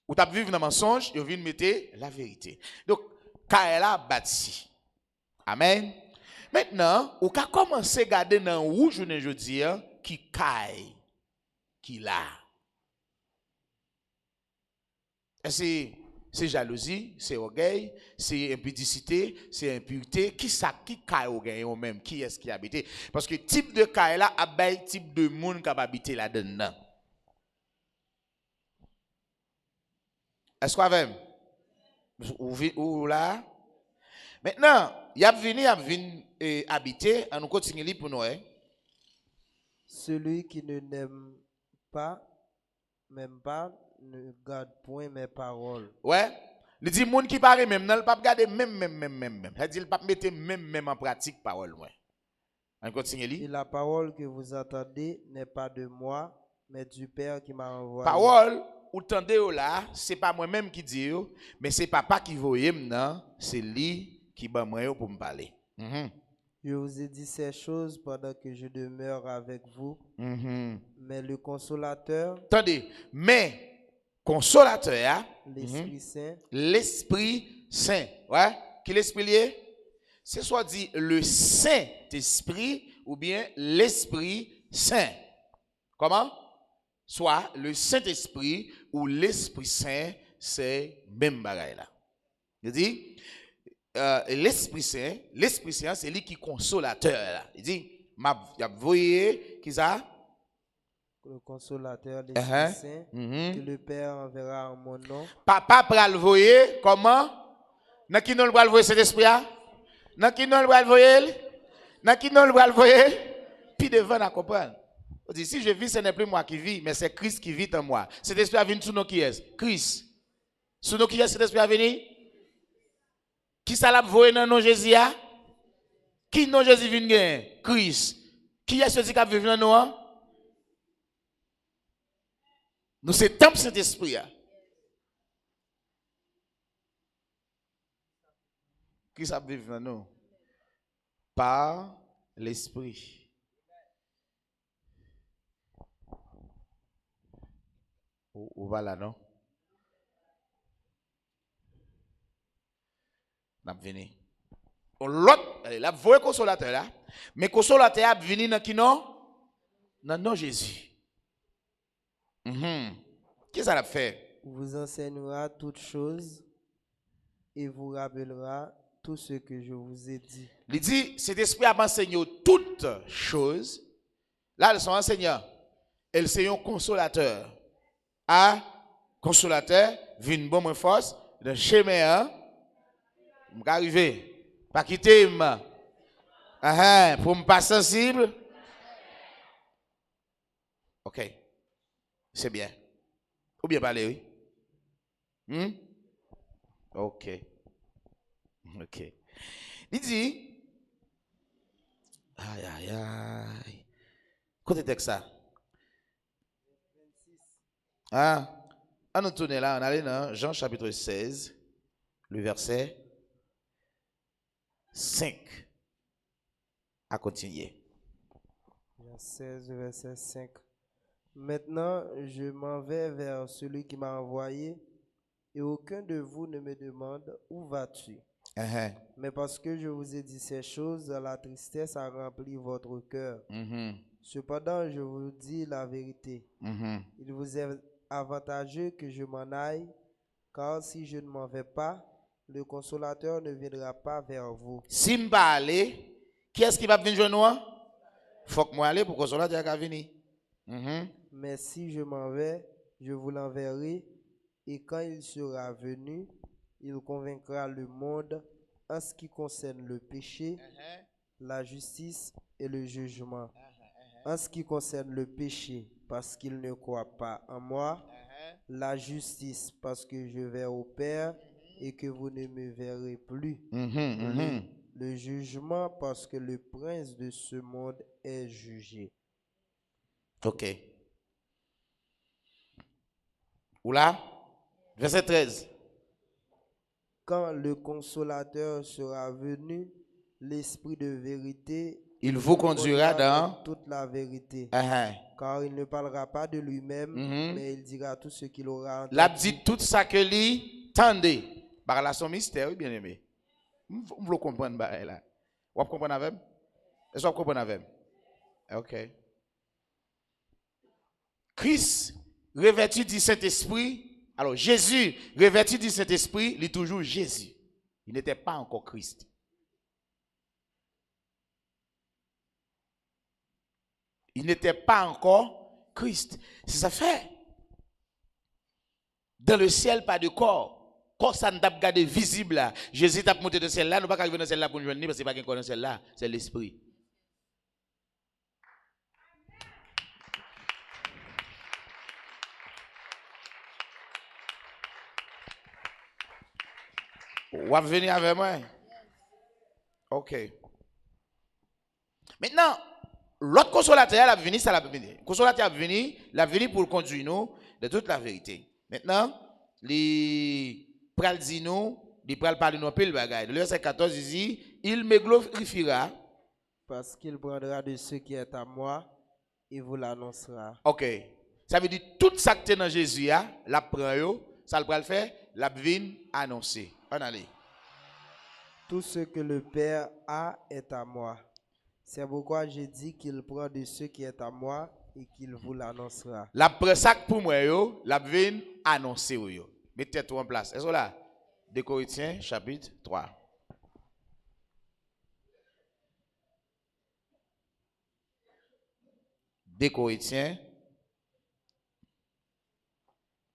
Ou t'as vivre dans le mensonge, il vient mettre la vérité. Donc, Kaela bâti. Amen. Maintenant, ou ka commencer à garder dans où je ne dis qui caille, qui là. C'est jalousie, c'est orgueil, c'est impudicité, c'est impureté. Qui ça qui caille au gain même? Qui est-ce qui habite? Parce que type de caille là, a type de monde qui habite là-dedans. Est-ce qu'on va ou là? Maintenant, il y a venu habiter, on nous continue pour nous. Celui qui ne m'aime pas, ne garde point mes paroles. Ouais. Il dit, monde qui paraît même, non, le pas garder même. Il dit, il pas mettre même en pratique parole. Ouais. On continue. Et la parole que vous entendez n'est pas de moi, mais du Père qui m'a envoyé. Parole, ou tendez là, c'est pas moi-même qui dis, mais c'est papa qui voyait maintenant, c'est lui qui m'a moi pour me parler. Je vous ai dit ces choses pendant que je demeure avec vous, mais le consolateur. Attendez, mais consolateur, l'Esprit Saint, L'Esprit Saint. Ouais? Qui l'Esprit lié? C'est soit dit le Saint-Esprit ou bien l'Esprit Saint. Comment? Soit le Saint-Esprit ou l'Esprit Saint, c'est même bagaille là. Il dit, l'Esprit Saint, c'est lui qui est consolateur là. Il dit, vous voyez qui ça? le consolateur, l'Esprit Saint, que le Père enverra en mon nom. Papa pral voyer comment? Dans qui non le pral voyer cet esprit là? Dans qui non le pral voyer? Dans qui non le pral voyer? Puis devant à comprendre. On dit si je vis, ce n'est plus moi qui vis, mais c'est Christ qui vit en moi. Cet esprit a venu sous nous qui est? Christ. Sous nous qui est cet esprit a venu? Qui ça l'a voyer dans nom Jésus a? Qui non Jésus vient gagner? Christ. Qui est celui qui a vécu dans nous? Nous c'est temple Saint-Esprit. Qui ça vit dans nous? Par l'Esprit. Où va là, non? N'a venu. L'autre, la voix consolateur là, mais consolateur a venu dans qui non? Dans non Jésus. Qu'est-ce que ça a fait? Vous enseignera toutes choses et vous rappellera tout ce que je vous ai dit. Il dit, cet esprit a enseigné toutes choses. Là, ils sont enseignants. Elles sont un consolateur. Ah, consolateur, vu une bonne force, de chemin, je vais arriver. Pas quitter, pour me pas sensible. Ok. C'est bien. Ou bien parler, oui? Ok. Ok. Il dit, aïe. Côté texte ça. Ah, on nous tourne là, on allait dans Jean chapitre 16, le verset 5. À continuer. Jean 16, verset 5. Maintenant, je m'en vais vers celui qui m'a envoyé, et aucun de vous ne me demande où vas-tu. Mais parce que je vous ai dit ces choses, la tristesse a rempli votre cœur. Cependant, je vous dis la vérité. Il vous est avantageux que je m'en aille, car si je ne m'en vais pas, le consolateur ne viendra pas vers vous. Si je ne pas aller, qui est-ce qui va venir jouer nous? Il faut que moi aller pour que le consolateur va venir. Mais si je m'en vais, je vous l'enverrai, et quand il sera venu, il convaincra le monde en ce qui concerne le péché, la justice et le jugement. En ce qui concerne le péché, parce qu'il ne croit pas en moi, la justice, parce que je vais au Père et que vous ne me verrez plus. Le jugement, parce que le prince de ce monde est jugé. Ok. Où là? Verset 13. Quand le consolateur sera venu, l'esprit de vérité, il vous conduira dans toute la vérité. Car il ne parlera pas de lui-même, mais il dira tout ce qu'il aura entendu. L'a dit tout ça que lui tendez. Par la son mystère, bien aimé. Vous voulez comprendre là. Vous comprenez avec? Est-ce que vous comprenez avec? OK. Christ revêtu du Saint-Esprit. Alors Jésus revêtu du Saint-Esprit, il est toujours Jésus. Il n'était pas encore Christ. Il n'était pas encore Christ. C'est ça fait. Dans le ciel, pas de corps. Corps, ça ne t'a pas gardé visible là. Jésus t'a monté de celle-là. Nous ne pouvons pas arriver dans celle-là pour nous joindre parce que ce n'est pas qu'on dans celle-là. C'est l'esprit. Vous allez venir avec moi? Ok. Maintenant, l'autre consolateur a venu, ça l'a venu. Le consolateur a venu pour conduire nous de toute la vérité. Maintenant, les pral dit nous, les pral parler nous un peu le bagage. Le verset 14 il dit, il me glorifiera. Parce qu'il prendra de ce qui est à moi et vous l'annoncera. Ok. Ça veut dire tout ça que est dans Jésus, la prend, Ça le faire, la vin annoncer. On allez. Tout ce que le Père a est à moi. C'est pourquoi j'ai dit qu'il prend de ce qui est à moi et qu'il vous l'annoncera. La presak pour moi yo, la vin annoncer yo. Mettez tout en place. Est-ce que là 2 Corinthiens chapitre 3. Des Corinthiens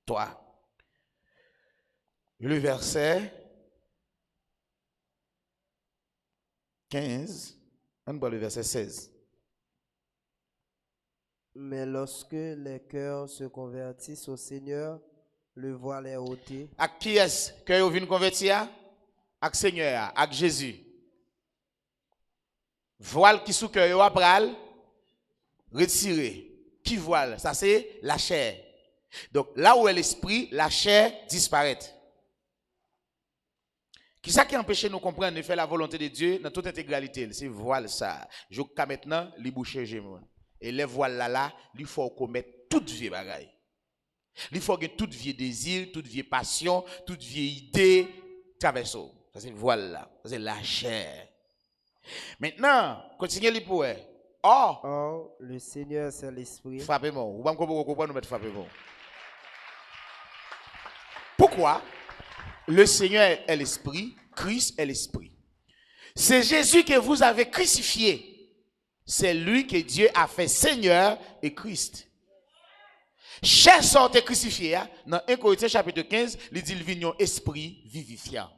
3. Le verset 15. On voit le verset 16. Mais lorsque les cœurs se convertissent au Seigneur, le voile est ôté. À qui est-ce que vous venez convertir? À Seigneur, à Jésus. Voile qui sous cœur yo pral retiré. Qui voile? Ça c'est la chair. Donc là où est l'esprit, la chair disparaît. Qui ça qui empêche nous comprendre de faire la volonté de Dieu dans toute intégralité? C'est voile ça. Je cas maintenant les boucher gémon. Et les voiles là, il faut commettre toute vieille bagaille. Il faut que toute vieille désir, toute vieille passion, toute vieille idée traverse. Ça c'est voile là. Ça c'est la chair. Maintenant, continuez les pour. Or, le Seigneur c'est l'Esprit. Frappez-moi. Vous ne comprenez pas nous mettre frappez-moi. Pourquoi? Le Seigneur est l'Esprit, Christ est l'Esprit. C'est Jésus que vous avez crucifié. C'est lui que Dieu a fait Seigneur et Christ. Chaque sorte crucifié, dans 1 Corinthiens chapitre 15, il dit qu'il y a un esprit vivifiant.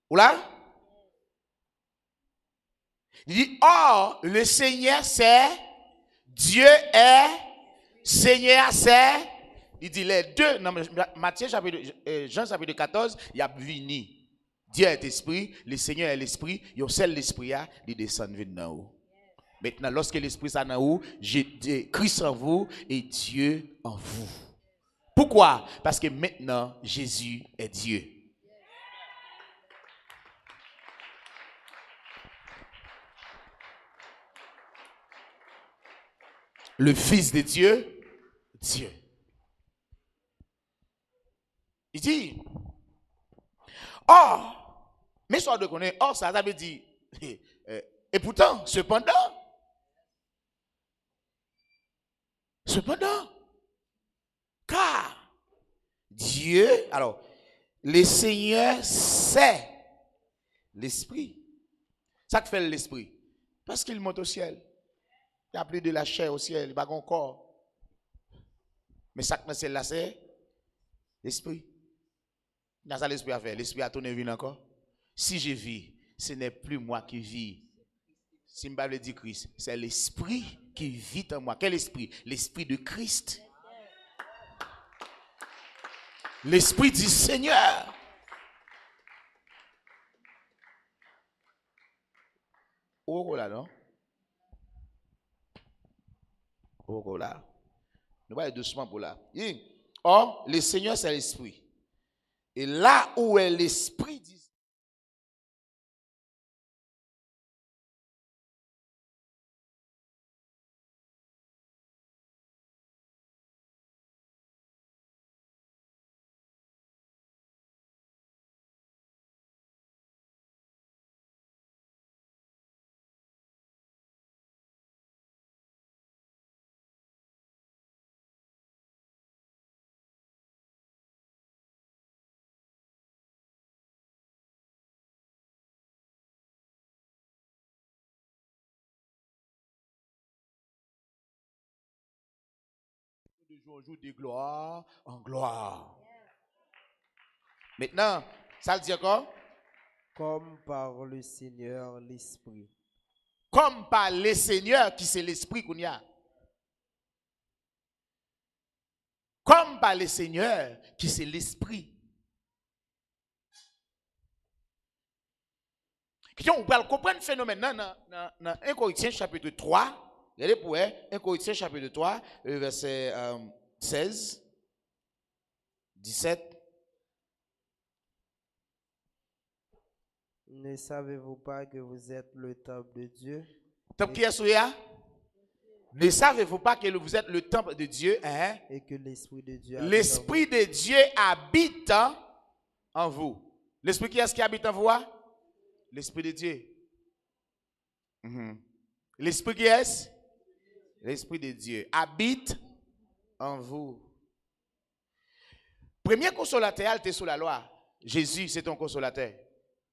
Ou là? Il dit, or, le Seigneur c'est, Dieu est, Seigneur c'est, il dit les deux, dans Matthieu chapitre, Jean chapitre 14, il y a venu. Dieu est esprit, le Seigneur est l'esprit, il y a seul l'esprit, il descend dans haut. Maintenant, lorsque l'esprit est dans haut, Christ en vous et Dieu en vous. Pourquoi? Parce que maintenant, Jésus est Dieu. Le Fils de Dieu, Dieu. Il dit, or, mais soit de connaître, or ça veut dire, et pourtant, cependant, car Dieu, alors, le Seigneur c'est l'Esprit. Ça que fait l'Esprit, parce qu'il monte au ciel. Il n'y a plus de la chair au ciel, il n'y a pas encore. Mais ça que c'est là, c'est l'Esprit. Dans ça, l'Esprit a fait. L'Esprit a tourné vie encore. Si je vis, ce n'est plus moi qui vis. Si je ne dis Christ, c'est l'Esprit qui vit en moi. Quel esprit? L'Esprit de Christ. L'Esprit du Seigneur. Oh là, non? Oh là. Nous allons doucement pour là. Or, le Seigneur, c'est l'Esprit. Et là où est l'Esprit dit, de jour en jour, de gloire en gloire. Maintenant, ça veut dire quoi? Comme par le Seigneur l'Esprit. Comme par le Seigneur qui c'est l'Esprit qu'on y a. Comme par le Seigneur qui c'est l'Esprit. On peut comprendre le phénomène dans 1 Corinthiens chapitre 3. Regardez pour 1 Corinthiens chapitre 3, verset 16, 17. Ne savez-vous pas que vous êtes le temple de Dieu Temple qui est souillé? Ne savez-vous pas que vous êtes le temple de Dieu, hein? et que l'Esprit de Dieu habite en vous? L'Esprit de Dieu habite en vous. L'Esprit qui est-ce qui habite en vous? L'Esprit de Dieu. L'Esprit qui est? L'Esprit de Dieu habite en vous. Premier consolateur, tu es sous la loi. Jésus, c'est ton consolateur.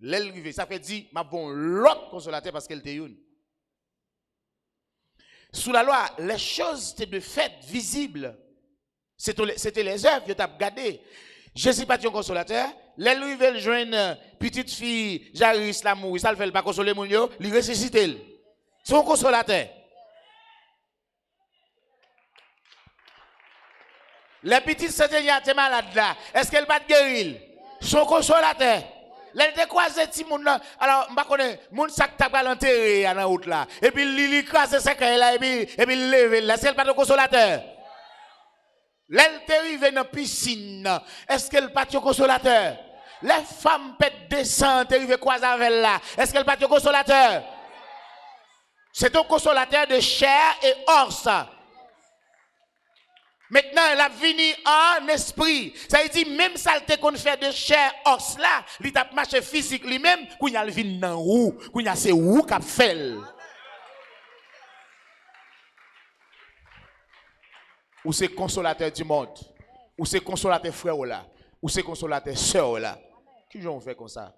L'élevé, ça fait dire, ma bon l'autre consolateur parce qu'elle était une. Sous la loi, les choses étaient de fait visibles. C'était les œuvres que tu as regardées. Jésus pas ton consolateur. L'élevé, le jeune petite fille, Jairus, l'amour, ça le fait pas consoler mon yo, il ressuscite. C'est un consolateur. Les petites sœurs qui malades là, est-ce qu'elle va te guérir? Son consolateur. Les décroisés ti moun là. Alors, m'pa connaît, moun sak t'a pas l'enterrer en route là. Et puis il crase sa là et puis il lève là, c'est pas de consolateur. L'elle t'arrive dans piscine. Est-ce qu'elle pas de consolateur? Les femmes pètent descendre, t'arrive croiser avec là. Est-ce qu'elle pas de consolateur? C'est un consolateur de chair et os. Maintenant, elle a venu en esprit. Ça veut dire, même saleté qu'on fait de chair, os là, il a marché physique lui-même, qu'on y a le vin dans où, qu'on y a c'est où qu'a fait. Ou c'est consolateur du monde, ou c'est consolateur frère là, ou c'est consolateur sœur là. Qui j'en fait comme ça?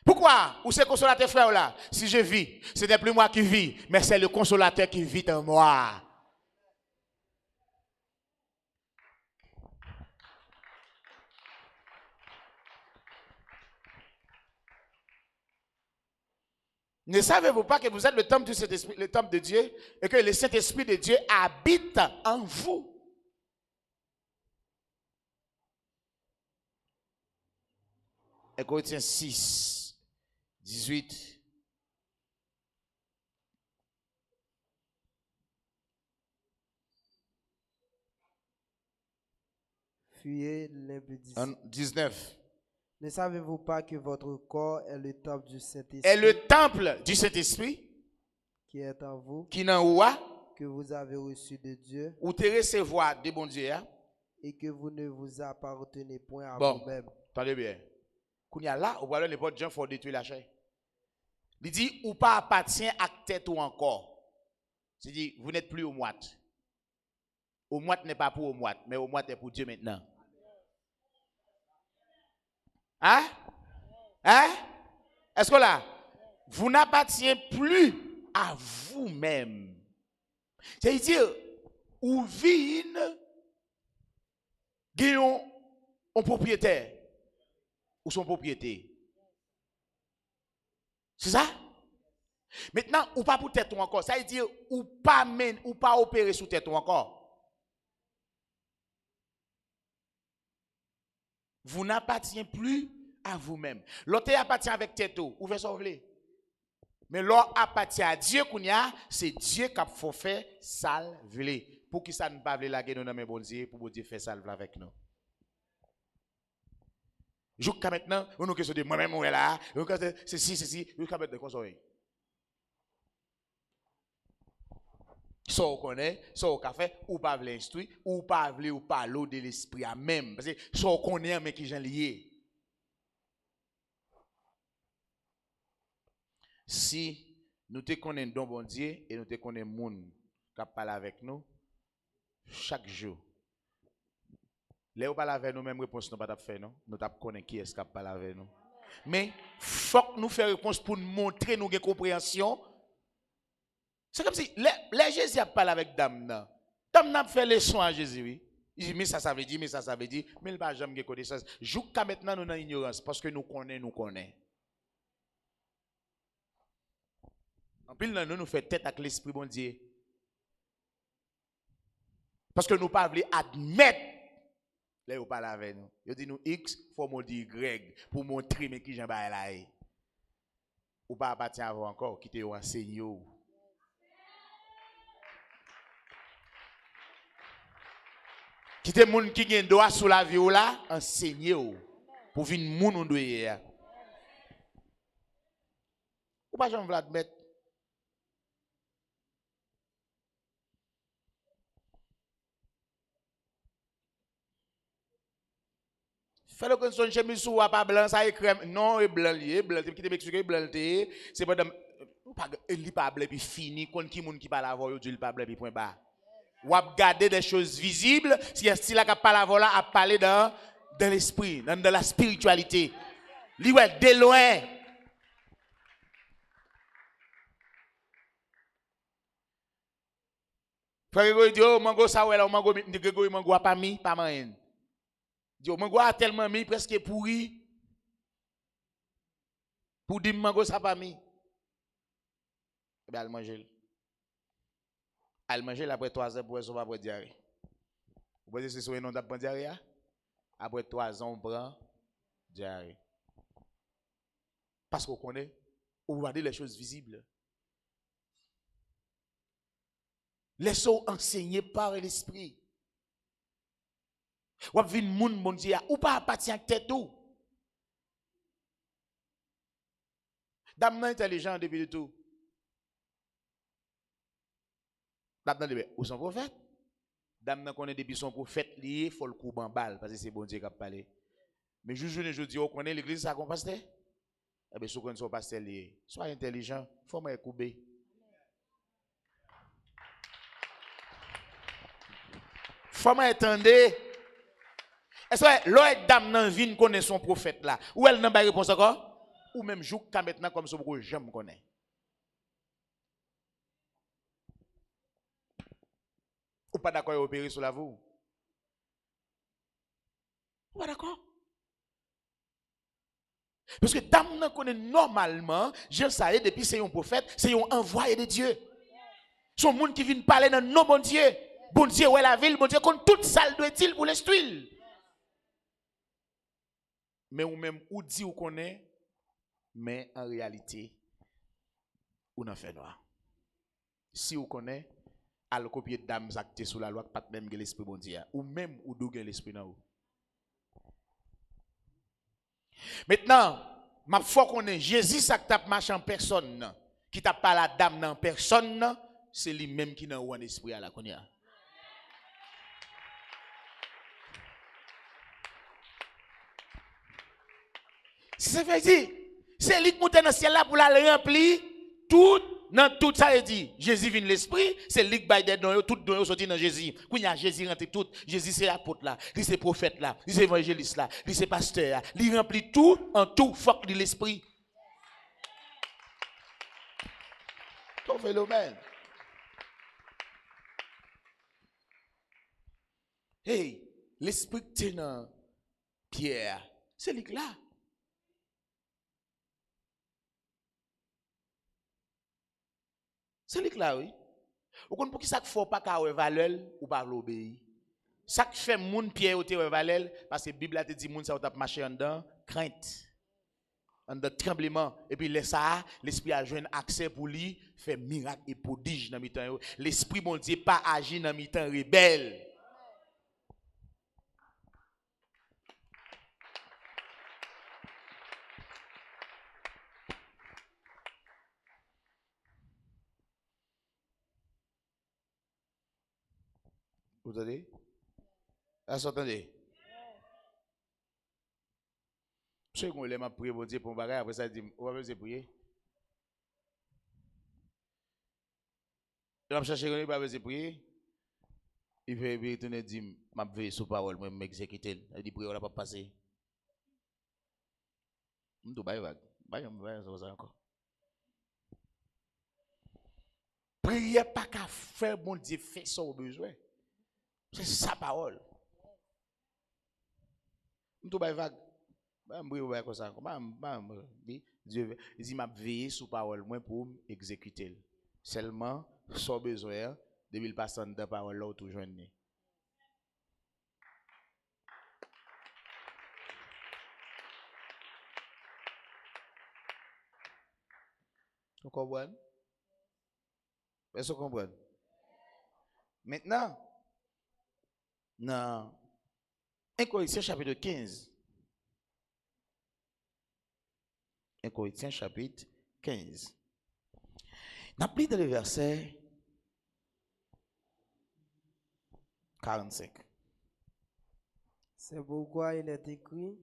Pourquoi? Ou c'est consolateur frère là? Si je vis, ce n'est plus moi qui vis, mais c'est le consolateur qui vit en moi. Ne savez-vous pas que vous êtes le temple du Saint-Esprit, le temple de Dieu, et que le Saint-Esprit de Dieu habite en vous? Et Corinthiens 6, 18. Fuyez l'impudicité. 19. Ne savez-vous pas que votre corps est le temple du Saint-Esprit est le temple du Saint-Esprit qui est en vous, qui n'en ouah, que vous avez reçu de Dieu ou te recevoir de bon Dieu. et que vous ne vous appartenez point à Bon, vous-même. attendez bien. Quand il y a là, au bout de n'importe gens faut détruire la chair. Il dit, ou pas appartient à tête ou encore. C'est-à-dire, vous n'êtes plus au moite. Au moite n'est pas pour au moite, mais au moite est pour Dieu maintenant. Hein? Hein? Est-ce que là, vous n'appartient plus à vous-même. C'est-à-dire, ou vine, gagnons un propriétaire ou son propriété. C'est ça? Maintenant, ou pas pour tête encore. Ça veut dire, ou pas opérer sous tête encore. Vous n'appartient plus à vous-même. L'autre appartient avec tête ou fait sauver. Mais l'autre appartient à Dieu qu'on y a, c'est Dieu qui a fait salver. Pour qui ça ne pas la guerre dans mes bon Dieu, pour bon Dieu faire salver avec nous. Jusqu'à maintenant, on nous question de moi-même ou là, ceci, jusqu'à maintenant quoi ça. Ça on connaît, ça on fait, ou pas l'instruire, ou pas ou pas l'eau de l'esprit à même. Parce que ça on connaît, mais qui j'en lié. Si nous te connaissons don bon Dieu et nous te connaissons monde qui parle avec nous chaque jour. Là où parle avec nous, même réponse nous pas faire non. Nous t'a connaître qui est-ce qui parle avec nous. Mais faut que nous fassions réponse pour nous montrer nous une compréhension. C'est comme si les Jésus a parlé avec dame nan. Dame n'a fait les soins à Jésus oui. Il dit mais ça veut dire, mais ça veut dire, mais il va jamais connaissance. Jusqu'à maintenant nous dans ignorance parce que nous connaissons. En plus, nous faisons tête avec l'Esprit bon Dieu. Parce que nous ne pouvons pas admettre. Là, vous parlez avec nous. Vous dites nous X, il faut me dire Y pour montrer mais qui j'en vais là. Ou pas appartient à vous encore, qui te enseigne. Qui te moun qui gen droit sous la vie ou là, enseigner ou pour venir moun ou doyer. Ou pas j'en v'la mettre. Fais le que son chemise ou pas blanc ça est crème non et blanc lié blanc qui te m'expliquer blanc c'est pas il pas blanc puis fini kon qui moun qui parle avant yo dit il pas blanc puis point bas. Ou à garder des choses visibles si un style qui parle avant là à parler dans l'esprit dans la spiritualité. Li ouais de loin. Frère Grégory dit oh mango ça ouais là mango Grégory mango a pas mis pas moyen. Dit mango a tellement mis presque pourri. Pour dire mango ça pas mis. Eh bien, elle mange. Elle mange après 3 ans pour elle sauver après diarrhée. Vous voyez c'est sur non d'apprend diarrhée après 3 ans on prend diarrhée. Parce qu'on connaît, on regarde les choses visibles. Laissons enseigner par l'esprit. Ou vinn moun bon Dieu ou pas appartient à tête tout. Dame intelligent depuis tout. Dame ou son prophète. Dame connaît depuis son prophète lié, faut le coup en balle parce que c'est bon Dieu qui a parlé. Mais je dis on connaît l'église ça comme pasteur. Eh bien, si vous connaissez son pasteur lié, soyez intelligent, faut me couper. Faut m'attendre. Est-ce que l'autre dame nan vin connaît son prophète là? Ou elle n'a pas réponse encore? Ou même joue qu'à maintenant comme ça que j'aime connaît. Ou pas d'accord à opérer sur la vous? Ou pas d'accord? Parce que dame nan connaît normalement, je sais depuis c'est un prophète, c'est un envoyé de Dieu. Son monde qui vient parler dans nos bon Dieu. Bon Dieu, où est la ville? Bon Dieu, qu'on toute salle doit-il pour l'instruire. Mais ou même, ou dit ou connaît, mais en réalité, ou n'en fait noir. Si ou connaît, à le copier d'âmes actées sous la loi, pas même l'esprit bon Dieu. Ou même, ou d'où l'esprit dans vous. Maintenant, ma foi qu'on est, Jésus, ça tape marche en personne, qui tape pas la dame en personne, c'est lui-même qui n'a ou en esprit à la connaître. Ça veut dire, c'est lui qui monte dans le ciel là pour la remplir tout, dans tout ça il dit. Jésus vient l'esprit, c'est lui qui baille des dons, tout don sorti dans Jésus. Quand il y a Jésus rentre tout, Jésus c'est apôtre là, lui c'est prophète là, lui c'est évangéliste là, lui c'est pasteur là, lui remplit tout en tout, faut de l'esprit. Ton phénomène. Hey, l'esprit tenant Pierre, c'est lui là. C'est lui là, oui. Vous comprenez pour qui ça ne faut pas qu'à valeur ou pas l'obéir. Ça qui fait moun Pierre ou te valeur parce que la Bible a dit moun ça ou t'a marché en dedans, crainte. En dedans tremblement et puis laisse ça l'esprit a joindre accès pour lui faire miracle et prodige dans mi-temps. L'esprit bon Dieu pas agir dans mi-temps rebelle. Vous entendez? Vous entendez? Je sais qu'on m'a prié pour Dieu pour un bagage, après ça, il dit, on va me prier. Je vais chercher, il va me prier. Il fait retourner, il dit, je vais veiller sur parole, je vais m'exécuter. Il dit, prier, on n'a pas passé. Je ne vais pas ça encore. Priez pas qu'à faire, bon Dieu, fait ça au besoin. C'est sa parole. Je ne vais pas vague. Comme ça. Dieu dit, m'a veillé sur parole moi pour exécuter. Seulement, sans besoin, depuis le passant de parole là, tout joindre. Vous comprenez? Est-ce que vous comprenez? Maintenant, non, 1 Corinthiens chapitre 15. 1 Corinthiens chapitre 15. On a pris dans le verset 45. C'est pourquoi il est écrit,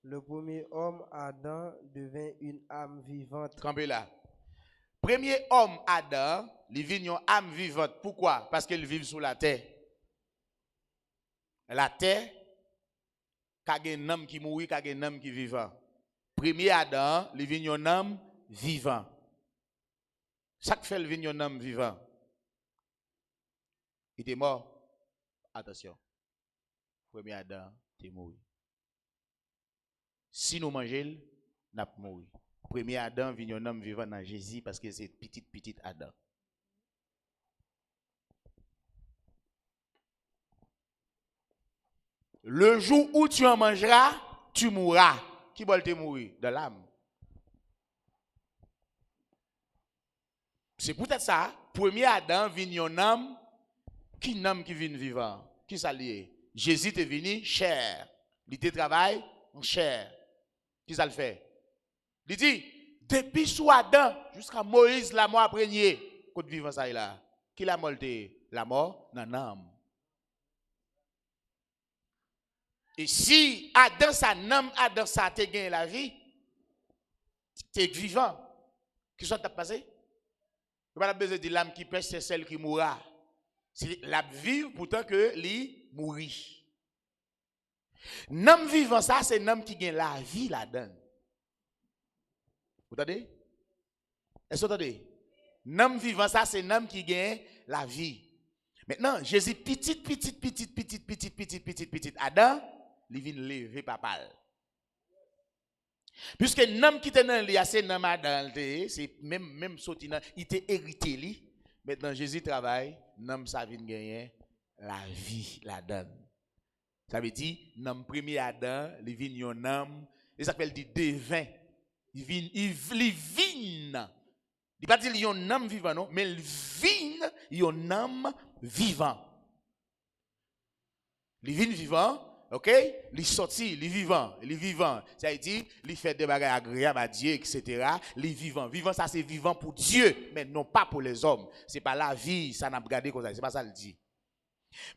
le premier homme, Adam, devint une âme vivante. Campez là. Premier homme, Adam, il vit une âme vivante. Pourquoi? Parce qu'il vit sur la terre. La terre, il y a un homme qui mourit, il y a un homme qui vivant. Premier Adam, il vit un homme vivant. Chaque fait, il vit un homme vivant. Il était mort. Attention. Premier Adam, il est mort. Si nous mangeons, nous avons mort. Premier Adam vit un homme vivant dans Jésus parce que c'est petit Adam. Le jour où tu en mangeras, tu mourras. Qui va te mourir? De l'âme. C'est peut-être ça. Premier Adam vit un homme qui vient vivant. Qui ça lié? Jésus est venu chair. Il te travaille en chair. Qui ça le fait? Il dit, depuis sous Adam jusqu'à Moïse, la mort après côté vivant ça là. Qui l'a molté? La mort dans l'âme. Et si Adam ça te gagné la vie, tu es vivant. Qui soit passé? Tu n'as pas besoin de dire l'âme qui pêche, c'est celle qui mourra. C'est la vivre pourtant que lui mourit. L'homme vivant ça, c'est l'homme qui gagne la vie là-dedans. Vous entendez? Est-ce que vous entendez? L'homme vivant ça, c'est l'homme qui gagne la vie. Maintenant, Jésus petit Adam, il vient lever papa. Puisque l'homme qui était dans lui, c'est l'homme Adam, c'est même sauté, il était hérité lui. Maintenant, Jésus travaille, l'homme ça vient gagner la vie là-dedans. Ça veut dire, l'homme premier Adam, il vient un homme, il s'appelle du devin. Il vient. Il pas dire qu'il y a un homme vivant, non, mais il vient, il y a un homme vivant. Il vient vivant, ok? Il sorti, il est vivant. Ça veut dire, il fait des bagages agréables à Dieu, etc. Il est vivant. Vivant, ça c'est vivant pour Dieu, mais non pas pour les hommes. C'est pas la vie, ça n'a pas regardé comme ça. C'est pas ça le dit.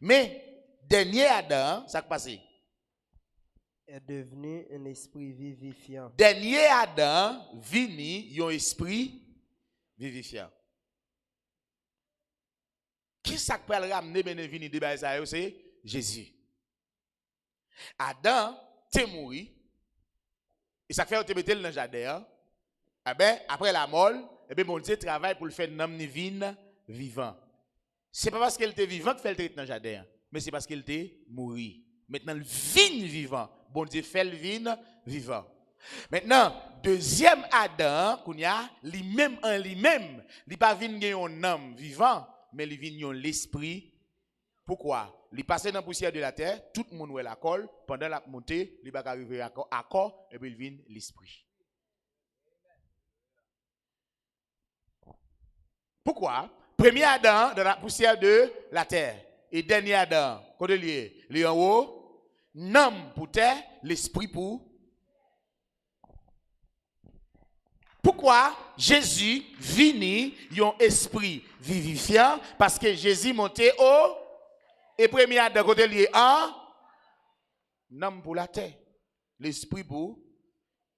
Mais, dernier Adam, ça qui passé? Est devenu un esprit vivifiant. Dernier Adam, vini, un esprit vivifiant. Qui ça peut le ramener ben vini de ça c'est Jésus. Adam t'es mort et ça fait te mettre dans le jardin. Eh ben après la mort, eh ben bon Dieu travaille pour le faire un homme vivant. C'est pas parce qu'elle était vivante qu'elle était dans le jardin, mais c'est parce qu'elle était mort. Maintenant le vin vivant, bon Dieu fait le vin vivant. Maintenant, deuxième Adam, lui-même en lui-même, il pas vient un homme vivant, mais il vient l'esprit. Pourquoi? Il passe dans la poussière de la terre, tout le monde est la colle, pendant la montée, il va arriver à corps, et puis il vient l'esprit. Pourquoi? Premier Adam dans la poussière de la terre, et dernier Adam, côté lié, lui en haut, l'homme pour terre, l'esprit pour. Pourquoi Jésus vini un esprit vivifiant? Parce que Jésus montait au et premier Adam côté lié un homme pour la terre, l'esprit pour.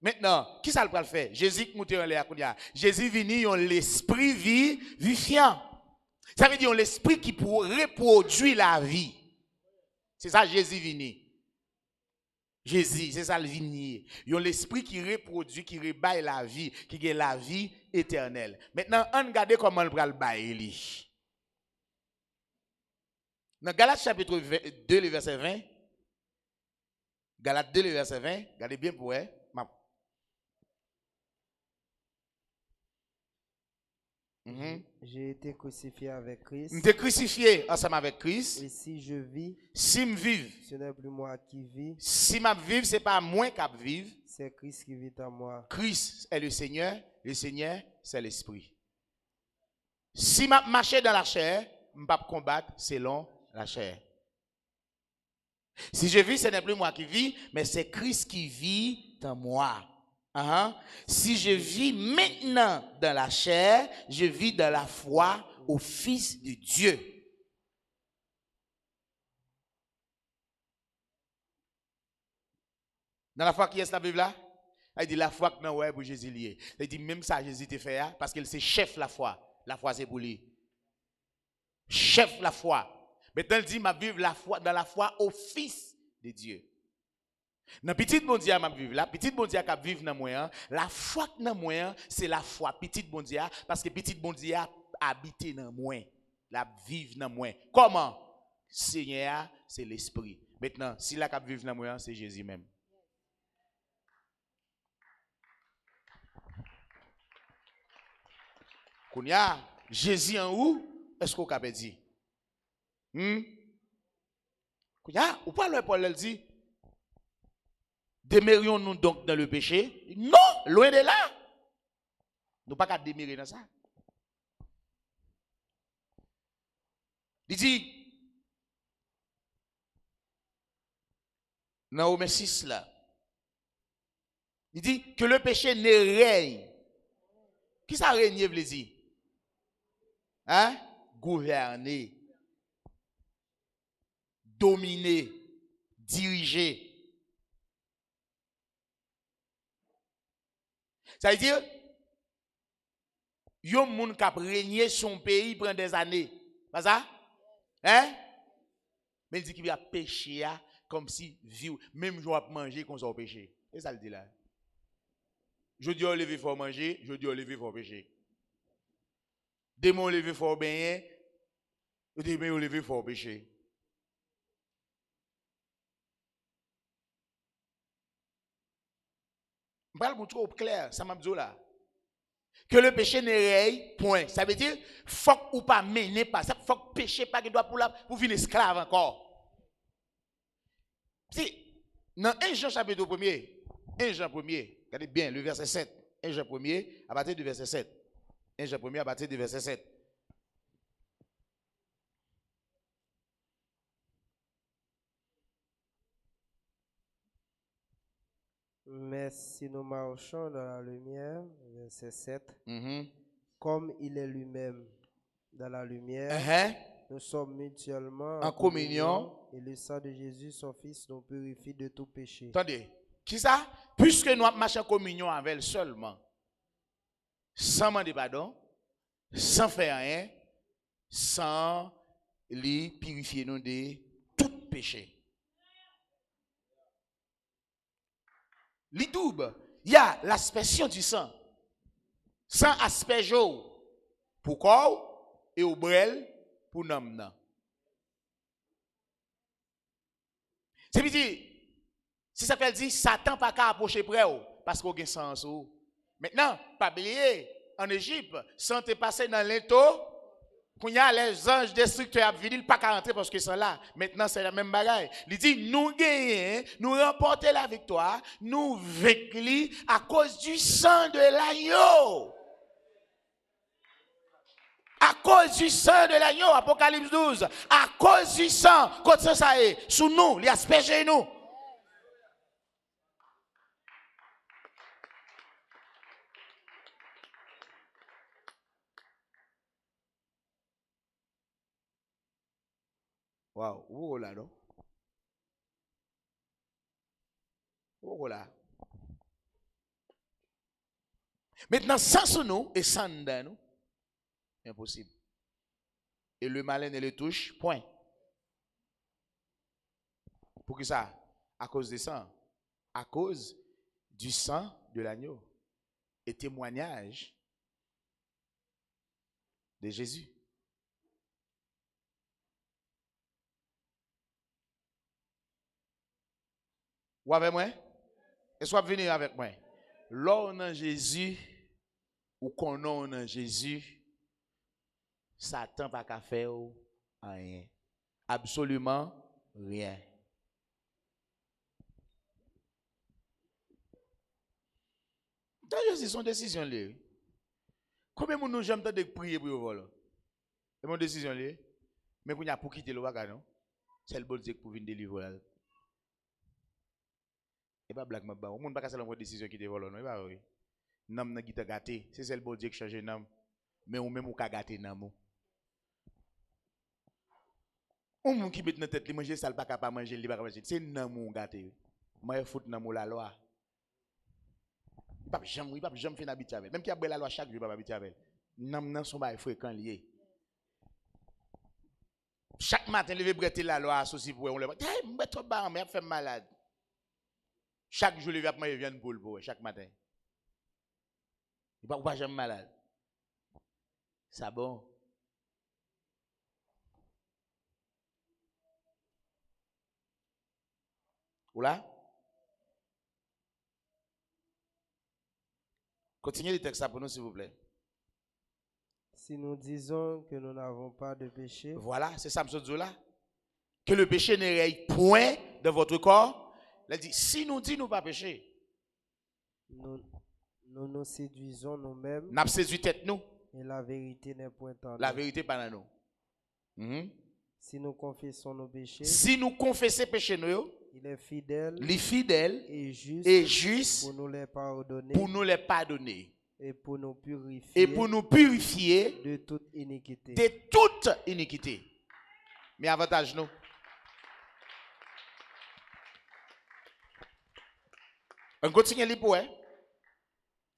Maintenant, qui ça le faire? Jésus montait en l'air. Jésus vini l'esprit vivifiant. Ça veut dire l'esprit qui pour reproduire la vie. C'est ça Jésus vini. Jésus, c'est ça le vignier. Il y a l'esprit qui reproduit, qui rebaille la vie, qui gagne la vie éternelle. Maintenant, on regarde comment on va le bailler. Dans Galates chapitre 2, le verset 20, Galates 2, le verset 20, regardez bien pour elle. J'ai été crucifié avec Christ. Je suis crucifié ensemble avec Christ. Et si je vis, si je vis, ce n'est plus moi qui vis. Si je vis, ce n'est pas moi qui vis. C'est Christ qui vit en moi. Christ est le Seigneur c'est l'Esprit. Si je marche dans la chair, je ne vais pas combattre selon la chair. Si je vis, ce n'est plus moi qui vis, mais c'est Christ qui vit en moi. Si je vis maintenant dans la chair, je vis dans la foi au Fils de Dieu. Dans la foi qui est la Bible là, il dit la foi que non ouais pour Jésus lié. Il dit même ça Jésus te fait parce qu'il c'est chef la foi. La foi c'est pour lui. Chef la foi. Maintenant il dit m'a vivre la foi dans la foi au Fils de Dieu. Dans petit bon Dieu m'a vivre là, petit bon Dieu qui vivre dans moi, la foi dans moi, c'est la foi petit bon Dieu parce que petit bon Dieu habité dans moi, la vivre dans moi. Comment? Seigneur, c'est l'esprit. Maintenant, si la qui vivre dans moi, c'est Jésus même. Kounya, Jésus en où? Est-ce qu'on peut dire? Kounya, ou pas le Paul dit? Demeurions-nous donc dans le péché? Non, loin de là. Nous pas qu'à demeurer dans ça. Il dit, dans Romains 6 là, il dit que le péché ne règne. Qui ça règne, veut dire? Gouverner, dominer, diriger. Ça veut dire, yon moun k'ap régner son pays pendant des années. Pas ça? Mais il dit qu'il va pécher comme si vivre, même jour à manger qu'on soit péché. Et ça le dit là. Je dis au lever faut manger, je dis au lever faut pécher. Demain au lever faut baigner, demain au lever faut pécher. Je parle pour trop clair, ça m'a dit là. Que le péché ne règne, point. Ça veut dire, faut ou pas mener pas ça, faut que péché pas qu'il doit pour venir esclave encore. Si, dans 1 Jean chapitre 1er, 1 Jean 1er, regardez bien le verset 7. 1 Jean 1er à partir du verset 7. 1 Jean 1er à partir du verset 7. Mais si nous marchons dans la lumière, verset 7, comme il est lui-même dans la lumière, nous sommes mutuellement en communion et le sang de Jésus, son Fils, nous purifie de tout péché. Attendez, qui ça? Puisque nous marchons en communion avec elle seulement, sans demander pardon, sans faire rien, sans lui purifier nous de tout péché. L'idouble, il y a l'aspersion du sang. Sans aspergeau pour corps et au brel pour nom. C'est dire, si ça fait dire, Satan pas qu'à approcher près parce qu'on a sens. Maintenant, pas oublier, en Égypte, sans te passer dans l'into, quand il y a les anges destructeurs qui viennent, pas qu'à rentrer parce qu'ils sont là. Maintenant, c'est la même bagaille. Il dit, nous gagnons, nous remportons la victoire, nous vaincons à cause du sang de l'agneau. À cause du sang de l'agneau, Apocalypse 12. À cause du sang, quand ça est, sous nous, il asperge nous. Wow, où là, non? Où là? Maintenant, sans nous et sans nous, impossible. Et le malin ne le touche, point. Pour que ça? À cause du sang. À cause du sang de l'agneau. Et témoignage de Jésus. Ou avec moi? Et soit venir avec moi. Là, on a Jésus, ou qu'on a Jésus, Satan pas qu'à faire rien. Absolument rien. D'ailleurs, c'est son décision là. Combien de gens j'aime de prier pour vous? C'est mon décision là. Mais pour quitter le wagon, c'est le bon Dieu pour venir délivrer. pas blague, ma ba. On ne peut pas casser la décision qui te vole, non, pas oui. Nam n'a pas gâté. C'est celle bon Dieu qui change nam. Mais on même ou ka gâté nam. On moun qui met dans tête li manger ça pas capable manger, li pas manger. C'est nam ou gâté. Moi fout nam la loi. Il pas jamais fait d'habitude avec. Même qui a la loi chaque jour pas habitude avec. Nam nan son bail fréquent lié. Chaque matin lever bretter la loi associé pour on le. Hey, m'bet trop bas, mais fait malade. Chaque jour lever après vient pour chaque matin. Il pas jamais malade. Ça bon. Ou là? Continuez le texte pour nous, s'il vous plaît. Si nous disons que nous n'avons pas de péché, voilà, c'est ça, M. Zola. Que le péché ne règne point de votre corps. Il dit, si nous disons nous pas péché, nous nous séduisons nous-mêmes. Nous séduisons tête nous. Et la vérité n'est point en nous. La vérité pas dans nous. Si nous confessons nos péchés, si nous confessons péché nous, il est fidèle, et juste pour nous les pardonner, et pour nous purifier, de toute iniquité. Mais avantage nous. On continue les points.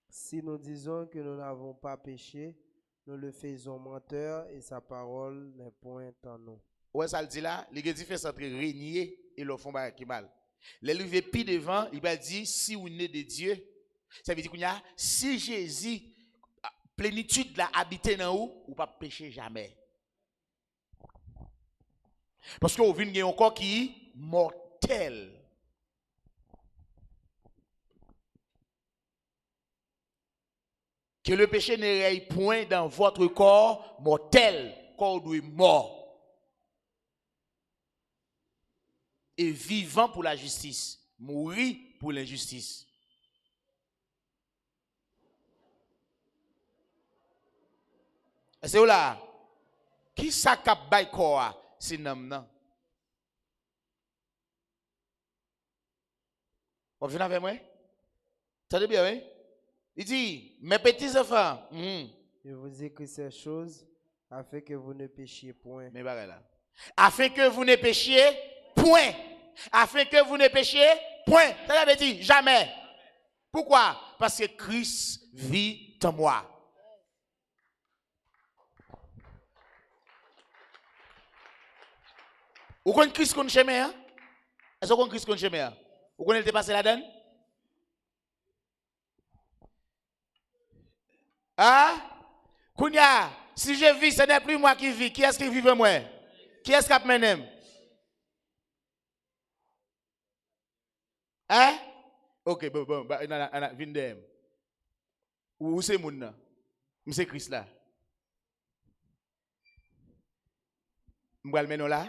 Si nous disons que nous n'avons pas péché, nous le faisons menteur et sa parole n'est point en nous. Ouais, ça le dit là, les différences entre régner et le fond qui mal. Les lever pi devant, il va dire si vous êtes de Dieu, ça veut dire qu'il y a si Jésus plénitude la habité dans vous, ou pas pécher jamais. Parce que vous venez encore qui est mortel. Que le péché ne règne point dans votre corps mortel, corps doit mort. Et vivant pour la justice, mourir pour l'injustice. C'est où là? Qui s'accap bay corps? C'est nam nan. Vous venez avec moi? Ça dit bien, oui? Il dit, mes petits enfants, je vous écris ces choses afin que vous ne péchiez point. Mais là. Afin que vous ne péchiez point. Afin que vous ne péchiez point. Ça veut dire jamais. Pourquoi? Parce que Christ vit en moi. Vous connaissez Christ qu'on chemin? Est-ce que vous connaissez Christ qu'on chemin? Vous connaissez le passé là-dedans? Hein? Kounia, si je vis, ce n'est plus moi qui vis. Qui est-ce qui vit en moi? Qui est-ce qui a mené? Hein? Ok, bon, vindem. Où c'est mon nom? C'est Christ là. M'bral menon là?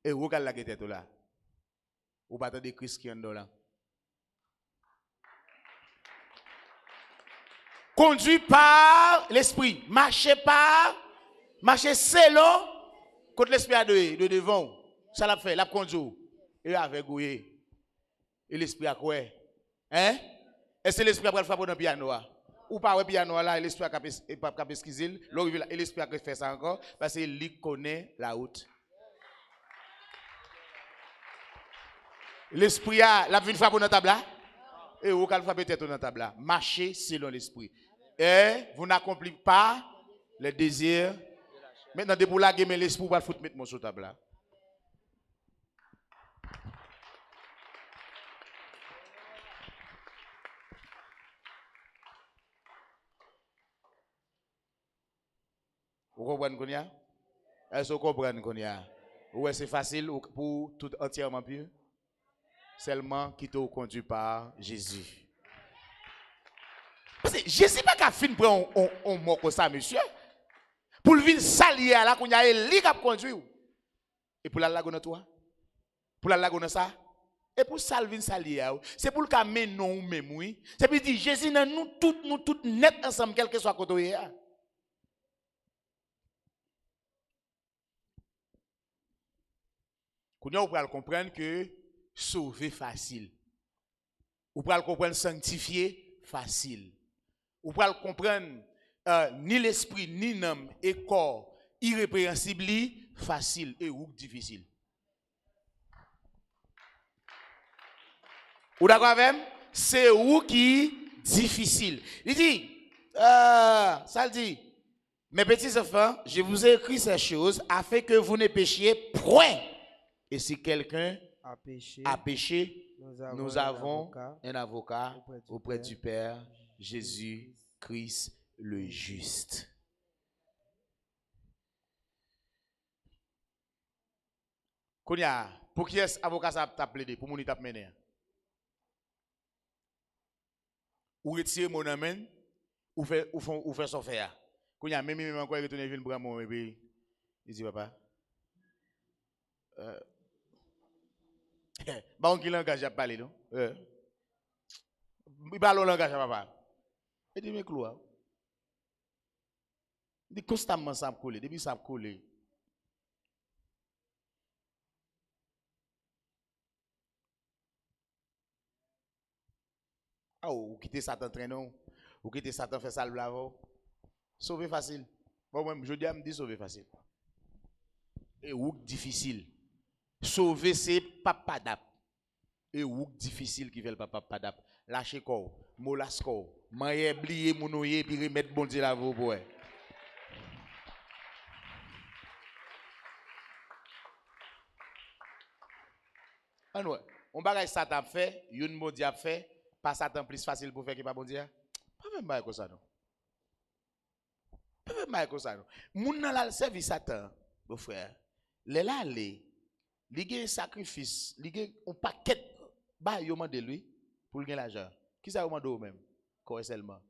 Et où est-ce que la là? Ou pas de Christ qui est en là? Conduit par l'esprit, marcher selon contre l'esprit de devant. Ça l'a fait, l'a conduit. Et avec gouillé. Et l'esprit a quoi? Hein? Est-ce que l'esprit a pas faire dans le piano? Ou pas le piano là, l'esprit a pas pesquiser, et l'esprit a fait ça encore parce qu'il connaît la route. L'esprit a la vie frappe dans la table là. Et vous allez frapper tête dans la table là. Marchez selon l'esprit. Et vous n'accomplissez pas les désirs. Maintenant, de pour la game, l'esprit va foutre mettre mon sur table là. Vous comprenez qu'on y a? Est-ce que vous comprenez qu'on y a? Ou est-ce que c'est facile pour tout entièrement pur? Seulement qui te conduit par Jésus. Parce que Jésus pas qu'à fin prendre on mort comme ça, monsieur. Pour le venir salier là qu'on y a lui qui a conduit. Et pour la lagone toi? Pour la lagone ça? Et pour salvin salier, c'est pour le cas mais non même oui. C'est pour dire Jésus nous toutes net ensemble quel que soit côté. Qu'on y a pour comprendre que sauver facile. Ou pour le comprendre sanctifier facile. Ou pour le comprendre ni l'esprit, ni l'âme et corps irrépréhensible facile et ou difficile. Ou d'accord avec moi? C'est où qui difficile. Il dit, ça le dit, mes petits enfants, je vous ai écrit ces choses afin que vous ne péchiez point. Et si quelqu'un a péché, nous avons un avocat auprès du Père, Jésus-Christ le juste. Kounya, pour qui est-ce avocat ça t'a plaidé pour mon étape mener? Ou retirer mon amène ou faire son faire. Kounya même encore retourner venir pour moi et puis il dit papa bon qui langage a parlé non il parle langage à papa. Il dit mais clou. Il dit constamment ça me coller depuis ça me coller. Ah, ou quitter Satan traîneau, ou quitter Satan faire ça le blavo. Sauver facile. Bon, moi, je dis à me dire sauver facile. Et ou difficile. Sauver, c'est papa d'ap. Et ou difficile qui fait le papa padap. Lâcher corps, molas corps, manger, oublier, mounouiller, puis remettre bon Dieu la vous pour. On bagage Satan fait, une bon Dieu fait. Pas Satan plus facile pour faire qui pas bon Dieu. Pas même pas comme ça non. Pas même pas comme ça non. Moun nan la servi Satan, mon frère. Les là les li un sacrifice, li gen un paquet ba yo mande lui pour gagner l'argent. Qui ça yo mande ou même? Quoi seulement.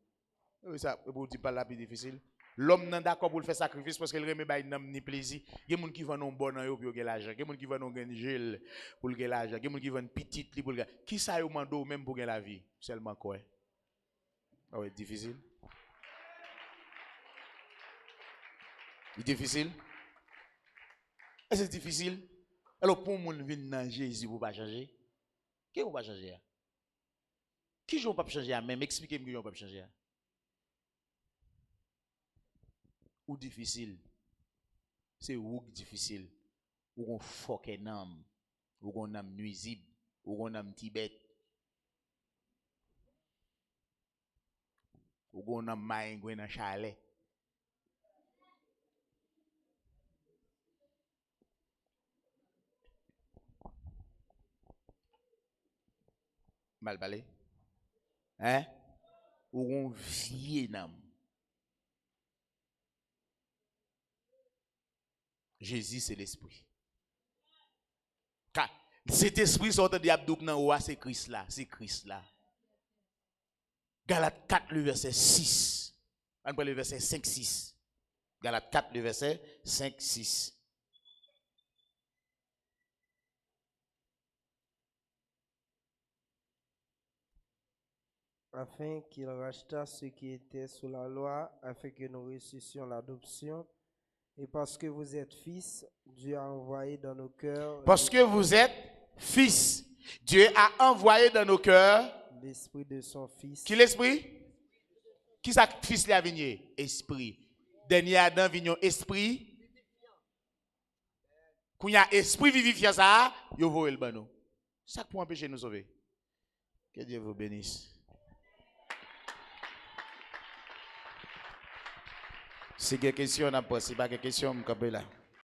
Oui ça pour dire pas la plus difficile. L'homme nan d'accord pour faire sacrifice parce qu'il remet ba nam ni plaisir. Gen moun qui vend non bon yo pour gagner l'argent. Gen moun qui vend non gel pour gagner l'argent. Gen moun qui vend petite li pour gagner. Qui ça yo mande ou même pour gagner la vie? Seulement quoi? Ah ouais, difficile. C'est difficile. Est-ce que c'est difficile? Alors pour moun vinn nan Jésus pour pas changer. Qui vous pas changer? Qui j'on pas changer même expliquez-moi qui j'on pas changer. Ou difficile. C'est ou difficile. Ou on fucking âme. Ou on âme nuisible. Ou on âme Tibet. Ou on âme maïngoué dans chalet. Mal balé. Hein? Ou on vie nam. Jésus c'est l'esprit. Car cet esprit sortant de Abdouk nan ouah c'est Christ là, c'est Christ là. Galates 4 le verset 6. On prend le verset 5 6. Galates 4 le verset 5 6. Afin qu'il racheta ceux qui étaient sous la loi, afin que nous reçussions l'adoption. Et parce que vous êtes fils, Dieu a envoyé dans nos cœurs. Parce que vous êtes fils, Dieu a envoyé dans nos cœurs l'esprit de son fils. Qui l'esprit? Qui ça fils la vigné? Esprit. Dernier Adam vignon esprit. Quand il y a esprit vivifiant ça, yo voye le banon. Ça pour empêcher nous sauver. Que Dieu vous bénisse. Si il y a des questions, on a pas. Si pas de questions, on là.